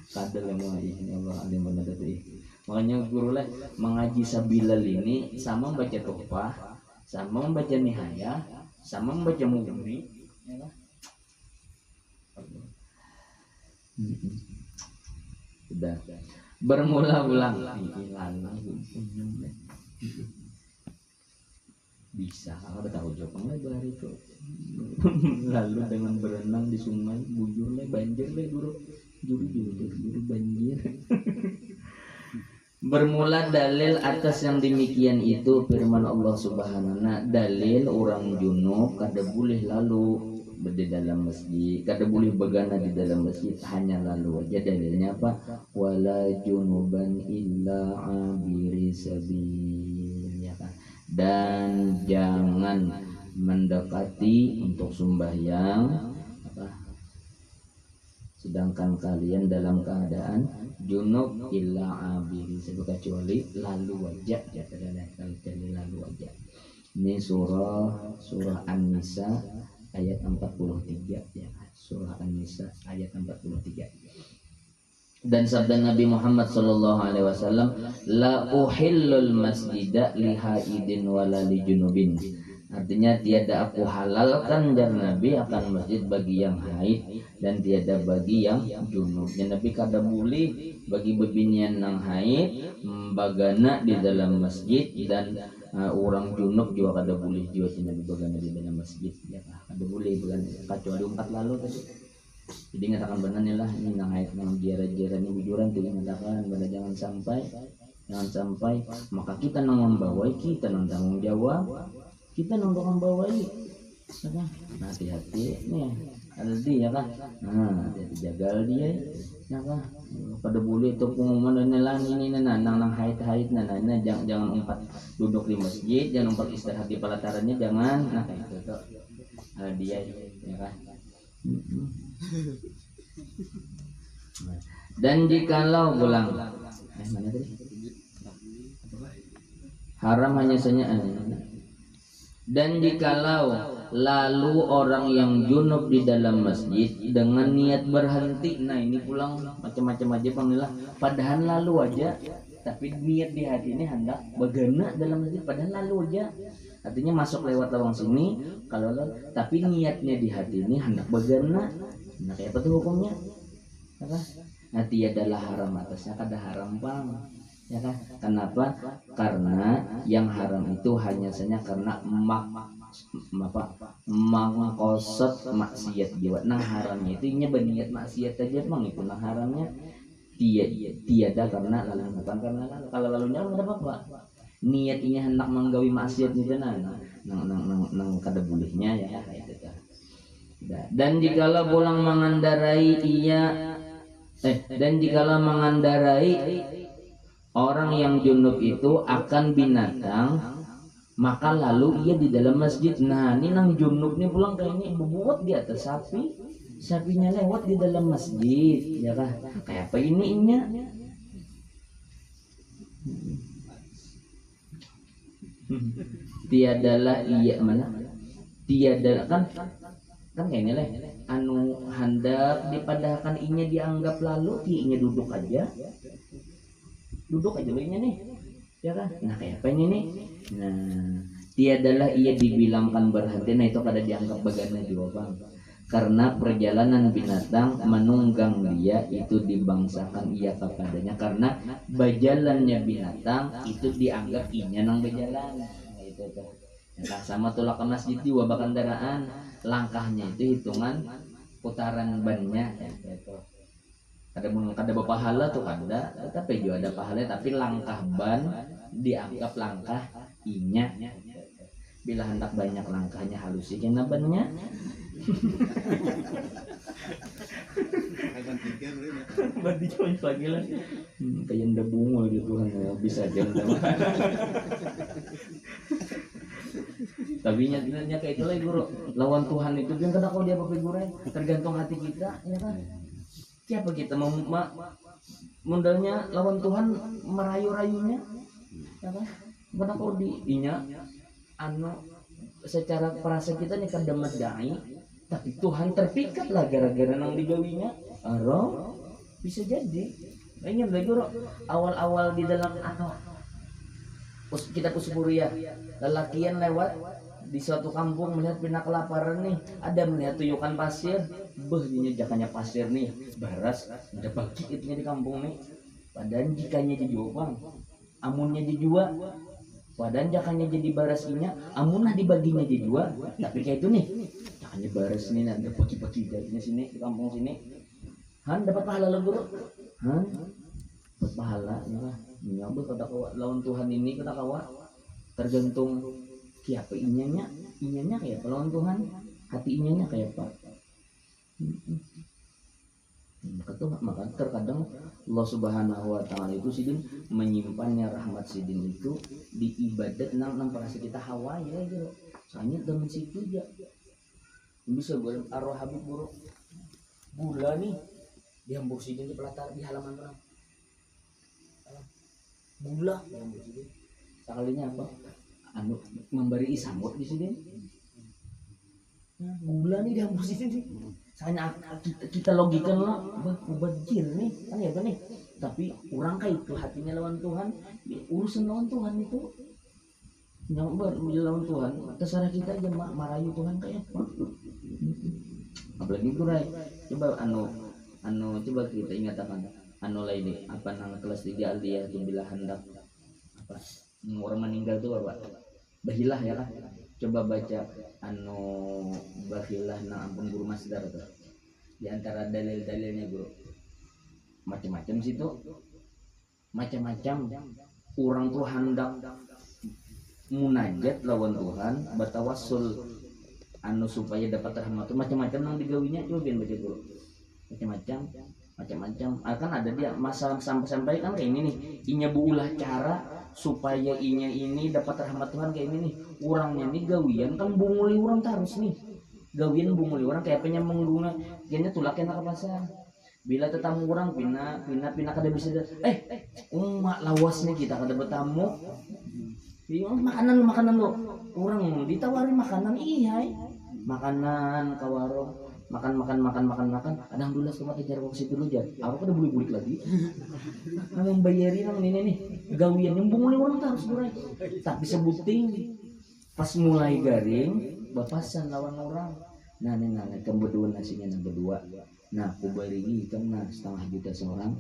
kadal yang ini Allah alim benar tadi. Makanya guru lah mengaji sabilal ini sama membaca tuhfah, sama membaca nihaya, sama membaca mughni, ya kan? Sudah bermula-ulang bisa kalau tahu jawab lebar itu. Lalu dengan berenang di sungai bujur banjir guru banjir. Bermula dalil atas yang demikian itu firman Allah Subhanahu wa ta'ala, dalil orang junub kada boleh lalu di dalam masjid, kada boleh begana di dalam masjid, hanya lalu aja. Dalilnya apa? Wala junuban illa abiri sabil, ya kan? Dan jangan mendekati untuk sembahyang sedangkan kalian dalam keadaan junub illa abiri, kecuali lalu wajah, ya kecuali lalu wajah. Ini surah An-Nisa ayat 43 ya, surah An-Nisa ayat 43. Dan sabda Nabi Muhammad sallallahu alaihi wasallam, la uhillul masjida li haidin wala li junubin. Artinya tiada aku halalkan dari Nabi akan masjid bagi yang haid dan tiada bagi yang junub. Dan Nabi kada boleh bagi bebinian nang haid bagana di dalam masjid, dan orang junub juga kada boleh juga Nabi bagana di dalam masjid. Ya kada boleh bagana kecuali umpat lalu tadi. Jadi ngatakan benar nih lah ini nang haid nang jara-jara ini bujuran tuh ngatakan benar jangan sampai maka kita nang membawai, kita nang tanggung jawab. Kita nongkrong bawai, hati-hati nih, ada dia kan, hati-hati jaga dia, ya kan, pada boleh tuh pengumuman dan ini nang haid jangan umpat duduk di masjid, jangan umpat istirahat di pelatarannya, jangan, itu tuh, ada dia, ya kan. Dan jikalau pulang, mana tadi? Haram hanya saja. Dan jikalau lalu orang yang junub di dalam masjid dengan niat berhenti, nah ini pulang macam-macam aja panggillah, padahal lalu aja, tapi niat di hati ini hendak begana dalam masjid, padahal lalu aja, artinya masuk lewat lawang sini, kalau tapi niatnya di hati ini hendak begana, nah kayak apa tuh hukumnya? Apa? Nah tiadalah haram atasnya, kada haram bang. Ya kan? Kenapa? Karena yang haram itu hanya saja karena mangkosot maksiat jiwa. Nah haramnya itu nya berniat maksiat aja bang, itu nah haramnya tiada karena lalu, bukan karena lalu. Kalau lalunya ada apa? Niatnya hendak menggawi maksiat itu nang kada bolehnya ya itu dah. Dan jikalau pulang mengendarai orang yang junub itu akan binatang, maka lalu ia di dalam masjid. Nah ini nang junub nih pulang kayaknya bebuat di atas sapinya lewat di dalam masjid, ya kan? Kayak apa ininya? Tiadalah iya mana? Tiada kan kayaknya lah. Anu hendak dipadahkan inya dianggap lalu, inya duduk aja dulunya nih, ya kan? Nah kayak apa ini nih? Nah tiadalah ia dibilangkan berhenti, nah itu kada dianggap bagana juga bang, karena perjalanan binatang menunggang dia itu dibangsakan ia kepadanya, karena bajalannya binatang itu dianggap inya nang berjalan. Nah, itu tuh. Nah, sama tulak ke masjid juga kendaraan, langkahnya itu hitungan putaran bannya, ya, gitu. Kada berpahala tuh kada, tapi juga ada pahala, tapi langkah ban dianggap langkah inya. Bila hendak banyak langkahnya halusikan bannya. Berarti coy lagi lah. Kayak nda bunga gitu kan bisa aja tapi nyatanya kayak itu lah guru. Lawan Tuhan itu kan kada kau dia berfiguran, tergantung hati kita, ya kan? Siapa kita mau modalnya lawan Tuhan merayu-rayunya, ya kan? Karena kau diinya anu secara perasa kita nih kada medai, tapi Tuhan terpikat lah gara-gara nang digawinya. Aro Bisa jadi. Ingat lagi bro, awal-awal di dalam kitab Usburia, lelakian lewat di suatu kampung melihat pina kelaparan nih, ada melihat tuyukan pasir, jakannya pasir nih, baras, ada bagi itunya di kampung nih, padahal jikanya dijual bang, amunnya dijual, padahal jakannya jadi barasinya, amunah dibaginya dijual, tapi kayak itu nih, jakannya baras nih, nanti bagi-bagi jadinya sini di kampung sini, dapat pahala lo bro, dapat pahala, ya kata kawa lawan Tuhan ini kata kawa tergantung kiapa inyanya kayak apa lawan Tuhan, hati inyanya kayak apa. Maka terkadang Allah Subhanahu wa taala itu sidin menyimpannya rahmat sidin itu di ibadat nang perasa kita hawa ya gitu. Soalnya dengan situ aja bisa boleh arwah habib buruk gula nih diambur sidin di pelatar di halaman orang gula diambur sidin sekalinya apa memberi isamut di sini. Gula nih diambur sidin sih. Soalnya kita logika lah bajir nih kan ya kan nih, tapi orang kayak itu hatinya lawan Tuhan, urusan lawan Tuhan itu nyambar lawan Tuhan, terserah kita aja marahi Tuhan kayak apa. Apalagi kurai coba coba kita ingatkan lain apa nama kelas 3 aliyah itu bila hendak apa orang meninggal tuh apa bahilah ya lah, coba baca bahilah na ampun guru masdar tuh di antara dalil-dalilnya bro macam-macam situ, macam-macam orang tuh hendak munajat lawan Tuhan bertawassul supaya dapat rahmat macam-macam nang digawinya coba biar baca bro macam-macam akan ada dia masalah sampai kan kayak ini nih inya buulah cara supaya inya ini dapat rahmat Tuhan kayak ini nih, orangnya nih gawian kan bunguli orang terus nih gawian bunguli orang kayak pengen mengguna kayaknya tulaknya ke pasar bila tetamu orang pina kada bisa umat lawas nih kita kada bertamu makanan lo orang ditawarin makanan makanan ke warung makan alhamdulillah semua kejar ke situ dulu jar aku kada bulik lagi nang bayarin nang ini nih gawian yang bunguli orang terus burai tapi sebuting pas mulai garing bapasan lawan orang nah kan berdua nasinya berdua nah aku beri ikan setengah juta seorang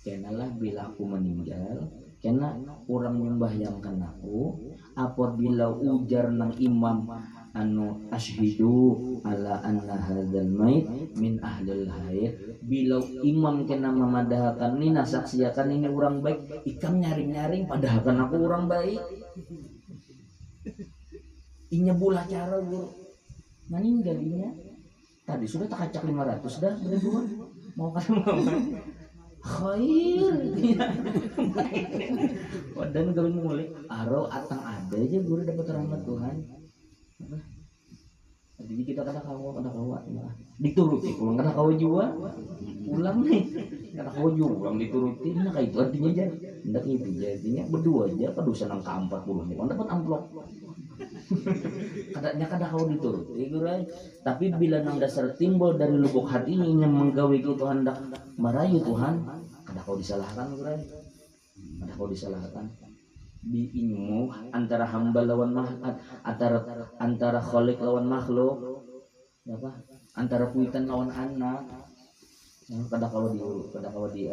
kenalah bila aku meninggal karena orang membayangkan aku apabila ujar nang imam ashhidu ala anna hadzal mait min ahlil khair bila imam kena memadahkan ini saksiakan ini orang baik ikam nyaring padahal kan aku orang baik inya bulah cara guru meninggal inya tadi sudah tak kacak 500 dah berdua mau kan mama khair wadan gawin mulai aro atang ada aja guru dapat rahmat Tuhan. Jadi kita kata kawa dituruti pulang kata kawa juga pulang nih kata kawa juga pulang dituruti nah kayak itu artinya aja hendak itu jadinya berdua aja kedusan angka 40 nih dapat amplop kada kawa dituruti gurai tapi bila nang dasar timbul dari lubuk hatinya yang menggawe gitu hendak merayu Tuhan kada kawa disalahkan gurai kada kawa disalahkan di ilmu antara hamba lawan makhluk antara khalik lawan makhluk apa antara kuitan lawan anak kada kawa di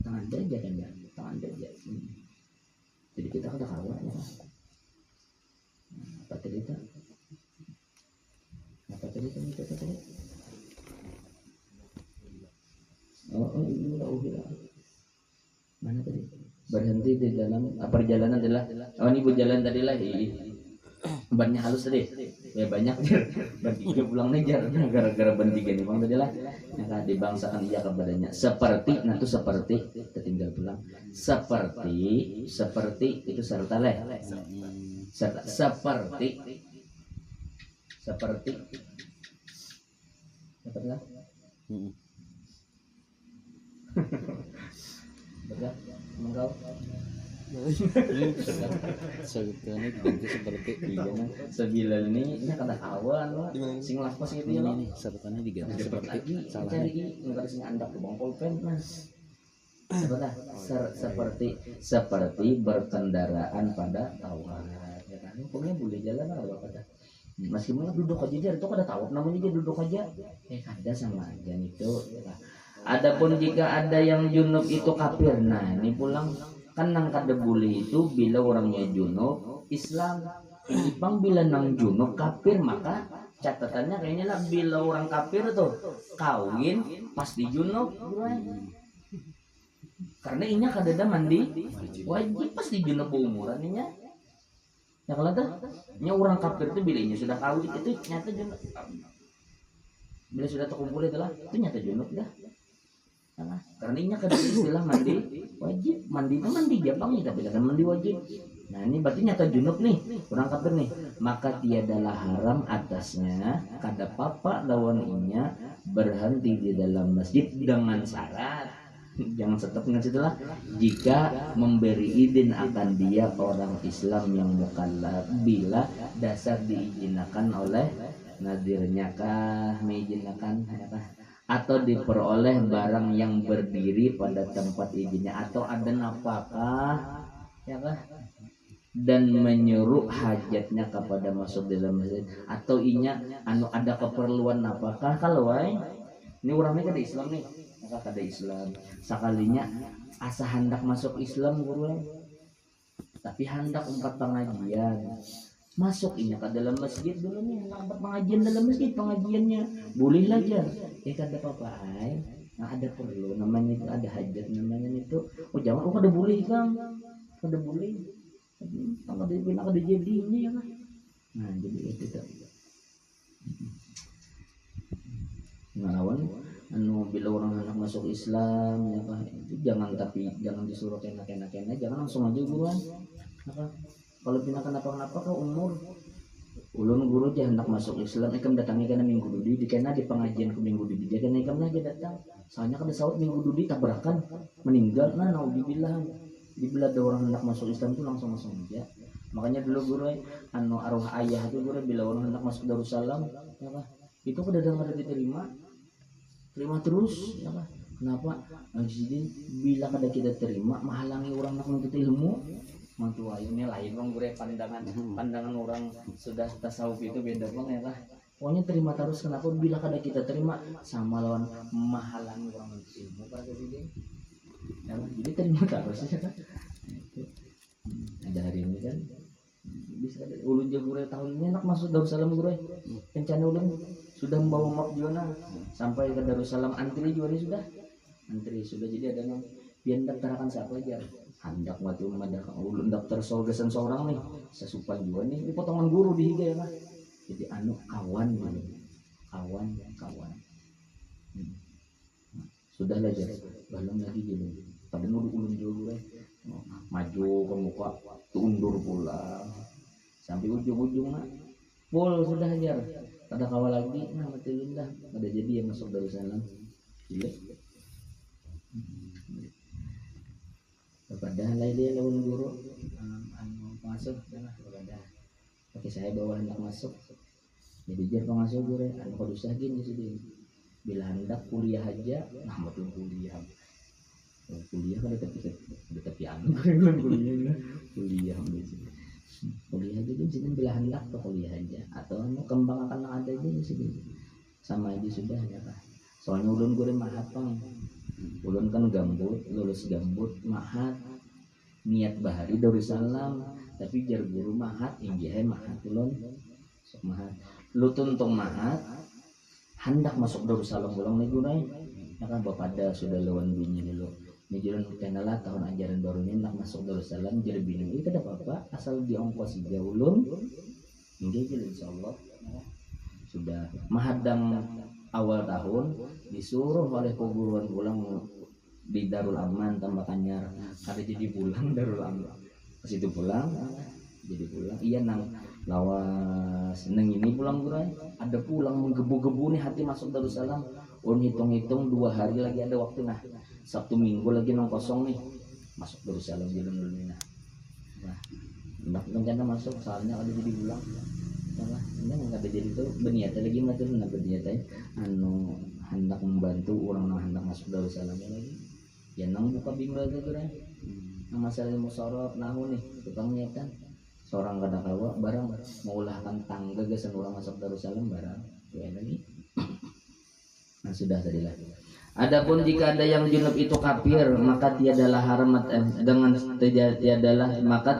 tangan jaja kan ya tangan jaja jadi kita kada kawa ya apa tadi mana tadi berhenti di dalam perjalanan adalah ini berjalan tadi lah bannya halus tadi ya banyak bertiga pulang nejar gara-gara bertiga nih bang tadi lah yang dibangsakan iya kepadanya seperti tertinggal pulang seperti itu serta leh seperti lah betul engkau Sebetulnya ganti seperti iya nah sebilan ini kada kawan lah sing lapas itu ya ini nih sebutannya diganti seperti lagi salah cari nggak sing andak ke bang pulpen mas seperti berkendaraan pada tawar ya kan pokoknya boleh jalan apa kata meskipun duduk aja jar itu kada tawar namanya dia duduk aja kada sama aja itu ya. Adapun jika ada yang junub itu kafir nah ini pulang kan nang kada boleh itu bila orangnya junub Islam ini bang bila nang junub kafir maka catatannya kayaknya lah bila orang kafir tuh kawin pasti junub karena inya kadada mandi wajib pasti junub umuran inya ya kalau dah nya orang kafir itu bila inya sudah kawin itu nyata junub bila sudah terkumpul itulah itu nyata junub dah nah, karena inya kadada istilah mandi wajib mandi itu mandi Jepang nih tapi kadang mandi wajib nah ini berarti nyata junub nih orang kafir nih maka tiadalah haram atasnya kada papa lawan inya berhenti di dalam masjid dengan syarat jangan tetap dengan situlah jika memberi izin akan dia orang Islam yang mukallaf bila dasar diizinkan oleh nadirnya kah mengizinkan atau diperoleh barang yang berdiri pada tempat izinnya atau ada nafkah ya kah dan menyuruh hajatnya kepada masuk dalam masjid atau inya anu ada keperluan nafkah kalau ini orangnya kada Islam nih maka kada Islam sekalinya asa hendak masuk Islam guru tapi hendak umpat pengajian masuk ini ke dalam masjid dulu nih hendak pengajian dalam masjid pengajiannya boleh aja kada apa-apa nah ada perlu namanya itu ada hajat namanya itu oh jangan kada boleh kan kada boleh kalau dia kada jadinya ya kan nah jadi itu tuh ngelawan anu bila orang anak masuk Islam ya kan itu jangan tapi jangan disuruh kena jangan langsung aja guruan apa kalau pindah kenapa kau umur ulun guru aja hendak masuk Islam ikam datangi kana minggu dudi di kena di pengajian ke minggu dudi jadi ikam aja datang soalnya kada saut minggu dudi tabrakan meninggal nah naudzubillah dibilang ada orang hendak masuk Islam itu langsung aja makanya dulu guru anu arwah ayah itu guru bila orang hendak masuk Darussalam ya kan itu kadang-kadang ada diterima terus ya kan kenapa jadi bila kada kita terima menghalangi orang nak menuntut ilmu mantu ayunya lain bang gure pandangan orang sudah tasawuf itu beda bang ya kan pokoknya terima terus kenapa bila kada kita terima sama lawan menghalangi orang menuntut ilmu pada jadi ya kan jadi terima terus ya kan ada hari ini kan bisa ulun jagure tahun ini nak masuk Darussalam gure rencana ulun sudah membawa map juga sampai ke Darussalam antri juga sudah jadi ada yang biar daftarkan siapa aja hendak waktu ada ulun daftar sogesan seorang nih sesupan juga nih ini potongan guru di higa ya kan jadi anu kawan sudah lah jadi belum lagi gitu pada ulun juga maju ke muka tundur pulang sampai ujung-ujung full sudah ajar pada kawal lagi nah betul dah pada jadi yang masuk Darussalam gila kepada lain lawan guru anu masuk kepada oke saya bawa hendak masuk jadi jar pengasuh guru anu kudu gini sih bila hendak kuliah aja nah betul kuliah kan tapi anu kuliah aja di sini bila hendak ke kuliah aja atau anu kembang akan ada aja di sini sama aja sudah ya kan soalnya ulun gue mahat pang ulun kan lulus gambut mahat niat bahari Darussalam tapi jar guru mahat injih mahat ulun sok mahat lu tuntung mahat hendak masuk Darussalam ulang nih gurai ya kan bapada sudah lawan bunyi dulu ini jalan kenalah tahun ajaran barunya nak masuk Darussalam jadi bingung itu ada apa asal diongkos saja ulun ini aja insyaallah sudah mahadam awal tahun disuruh oleh perguruan pulang di Darul Aman tambah Kanyar ada jadi pulang Darul Aman ke situ pulang jadi pulang iya nang lawas neng ini pulang gurai ada pulang menggebu-gebu nih hati masuk Darussalam hitung-hitung 2 hari lagi ada waktu nah Sabtu Minggu lagi nong kosong nih masuk Darussalam jalan dulu nah Nah, bencana masuk soalnya ada jadi ulang. Nah, ini nggak ada jadi tuh berniat lagi mah tuh nggak berniat anu hendak membantu orang yang hendak masuk Darussalam lagi. Ya nang buka bimbel tuh kan. Nang masalah musyawarah nahu nih tukang niatan. Seorang kadakawa barang mau ulahkan tangga geus orang masuk Darussalam barang. Ya lagi. Nah sudah tadi lah. Adapun jika ada yang junub itu kafir, maka tiadalah haram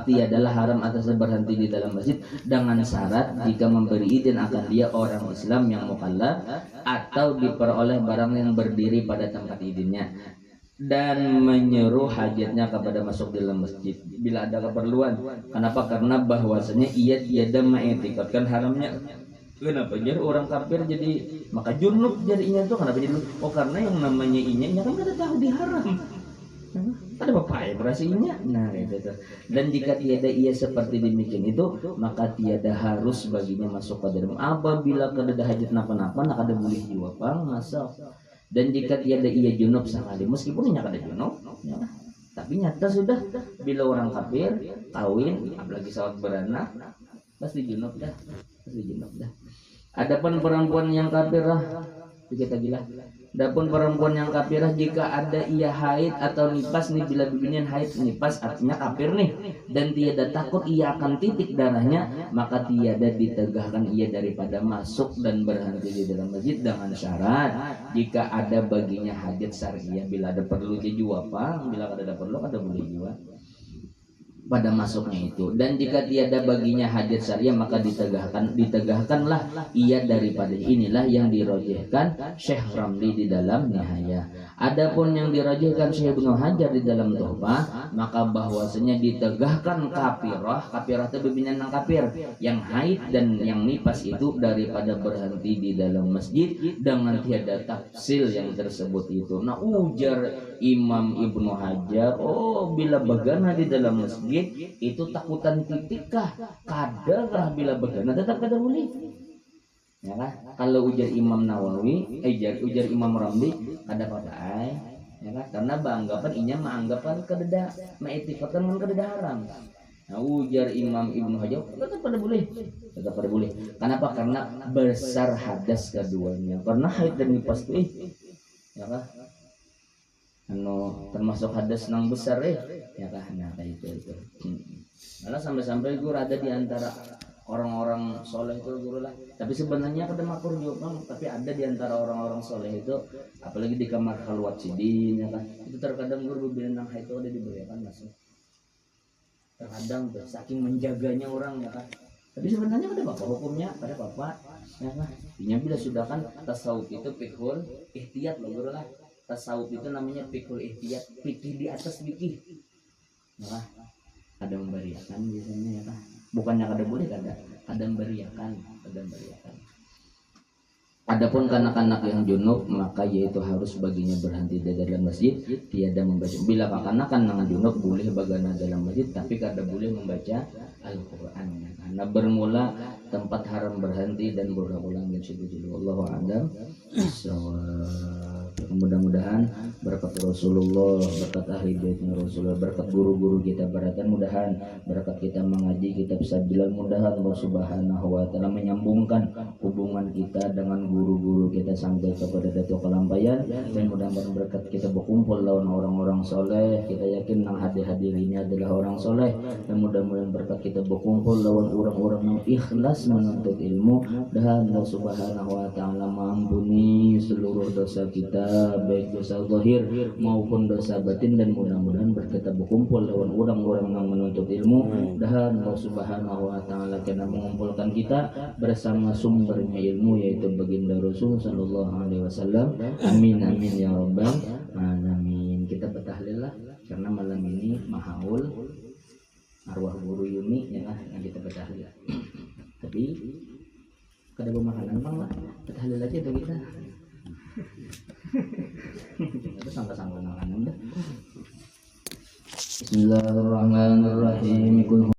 tiadalah haram atasnya berhenti di dalam masjid dengan syarat jika memberi izin akan dia orang Islam yang mukallaf atau diperoleh barang yang berdiri pada tempat izinnya dan menyeru hajatnya kepada masuk dalam masjid bila ada keperluan. Kenapa? Karena bahwasanya ia tiada mengiktikadkan haramnya. Kenapa jadi orang kafir jadi maka junub jadinya tuh kenapa jadi karena yang namanya inya kan kada tahu diharam. Ada bapak ya berasinya. Nah itu tuh. Dan jika tiada ia seperti demikian itu maka tiada harus baginya masuk ke dalam. Apabila kada ada hajat napa-napa nak ada boleh jiwa pang masuk. Dan jika tiada ia junub sekali meskipun inya kada junub ya. Tapi nyata sudah bila orang kafir kawin apalagi saat beranak pasti junub dah. Adapun perempuan yang kafirah kita gila. Adapun perempuan yang kafirah jika ada ia haid atau nipas nih bila bibinian haid nipas artinya kafir nih dan tiada takut ia akan titik darahnya maka tiada ditegahkan ia daripada masuk dan berhenti di dalam masjid dengan syarat jika ada baginya hajat syariah bila ada perlu jua apa bila ada perlu ada boleh jua pada masuknya itu dan jika tiada baginya hajat syariah maka ditegahkanlah ia daripada inilah yang dirojehkan Syekh Ramli di dalam Nihayah. Adapun yang dirojehkan Syekh Ibnu Hajar di dalam Tuhfah maka bahwasanya ditegahkan kafirah itu bibinan yang kafir yang haid dan yang nipas itu daripada berhenti di dalam masjid dengan tiada tafsil yang tersebut itu. Nah ujar Imam Ibnu Hajar bila begana di dalam masjid itu takutan titik kah kadarlah bila begana tetap kada boleh ya kan kalau ujar Imam Nawawi ujar Imam Ramli kada apa-apa ya kan karena beranggapan inya menganggapan kada mengiktikadkan mun kada haram. Nah ujar Imam Ibnu Hajar tetap pada boleh kenapa karena besar hadas keduanya karena haid dan nipas itu ya kan termasuk hadas nang besar ya kan nah kayak itu malah sampai-sampai gue ada di antara orang-orang soleh itu guru lah tapi sebenarnya kada makur juga tapi ada di antara orang-orang soleh itu apalagi di kamar khalwat sidin ya kan itu terkadang guru bilang itu ada dibolehkan masuk terkadang saking menjaganya orang ya kan tapi sebenarnya kada apa hukumnya kada apa ya kan intinya bila sudah kan tasawuf itu fiqhul ihtiyat loh guru lah tasawuf itu namanya fiqhul ihtiyat fikih di atas fikih ya ada memberiakan biasanya ya kan bukannya kada boleh ada memberiakan adapun kanak-kanak yang junub maka yaitu harus baginya berhenti di dalam masjid tiada membaca bila kanak-kanak yang junub boleh bagana dalam masjid tapi kada boleh membaca Al-Qur'an karena bermula tempat haram berhenti dan berulang-ulang dan situ wallahu a'lam. Mudah-mudahan berkat Rasulullah, berkat ahli baitnya Rasulullah, berkat guru-guru kita beratan mudahan berkat kita mengaji kitab Sabilan mudahan Allah Subhanahu wa taala menyambungkan hubungan kita dengan guru-guru kita sampai kepada Datuk Kalampayan dan mudah-mudahan berkat kita berkumpul lawan orang-orang soleh kita yakin nang hadir-hadir ini adalah orang soleh dan mudah-mudahan berkat kita berkumpul lawan orang-orang yang ikhlas menuntut ilmu dan Allah Subhanahu wa taala mengampuni seluruh dosa kita baik dosa zahir maupun dosa batin dan mudah-mudahan berkata berkumpul lawan orang-orang yang menuntut ilmu dan Allah Subhanahu wa taala kena mengumpulkan kita bersama sumbernya ilmu yaitu baginda Rasul sallallahu alaihi wasallam. Amin amin ya rabbal alamin. Kita bertahlil lah karena malam ini mahaul arwah guru Yuni yang kita bertahlil. Tapi kada bermakanan bang lah bertahlil aja tuh kita. Itu sangka-sangka makanan dah. Bismillahirrahmanirrahim.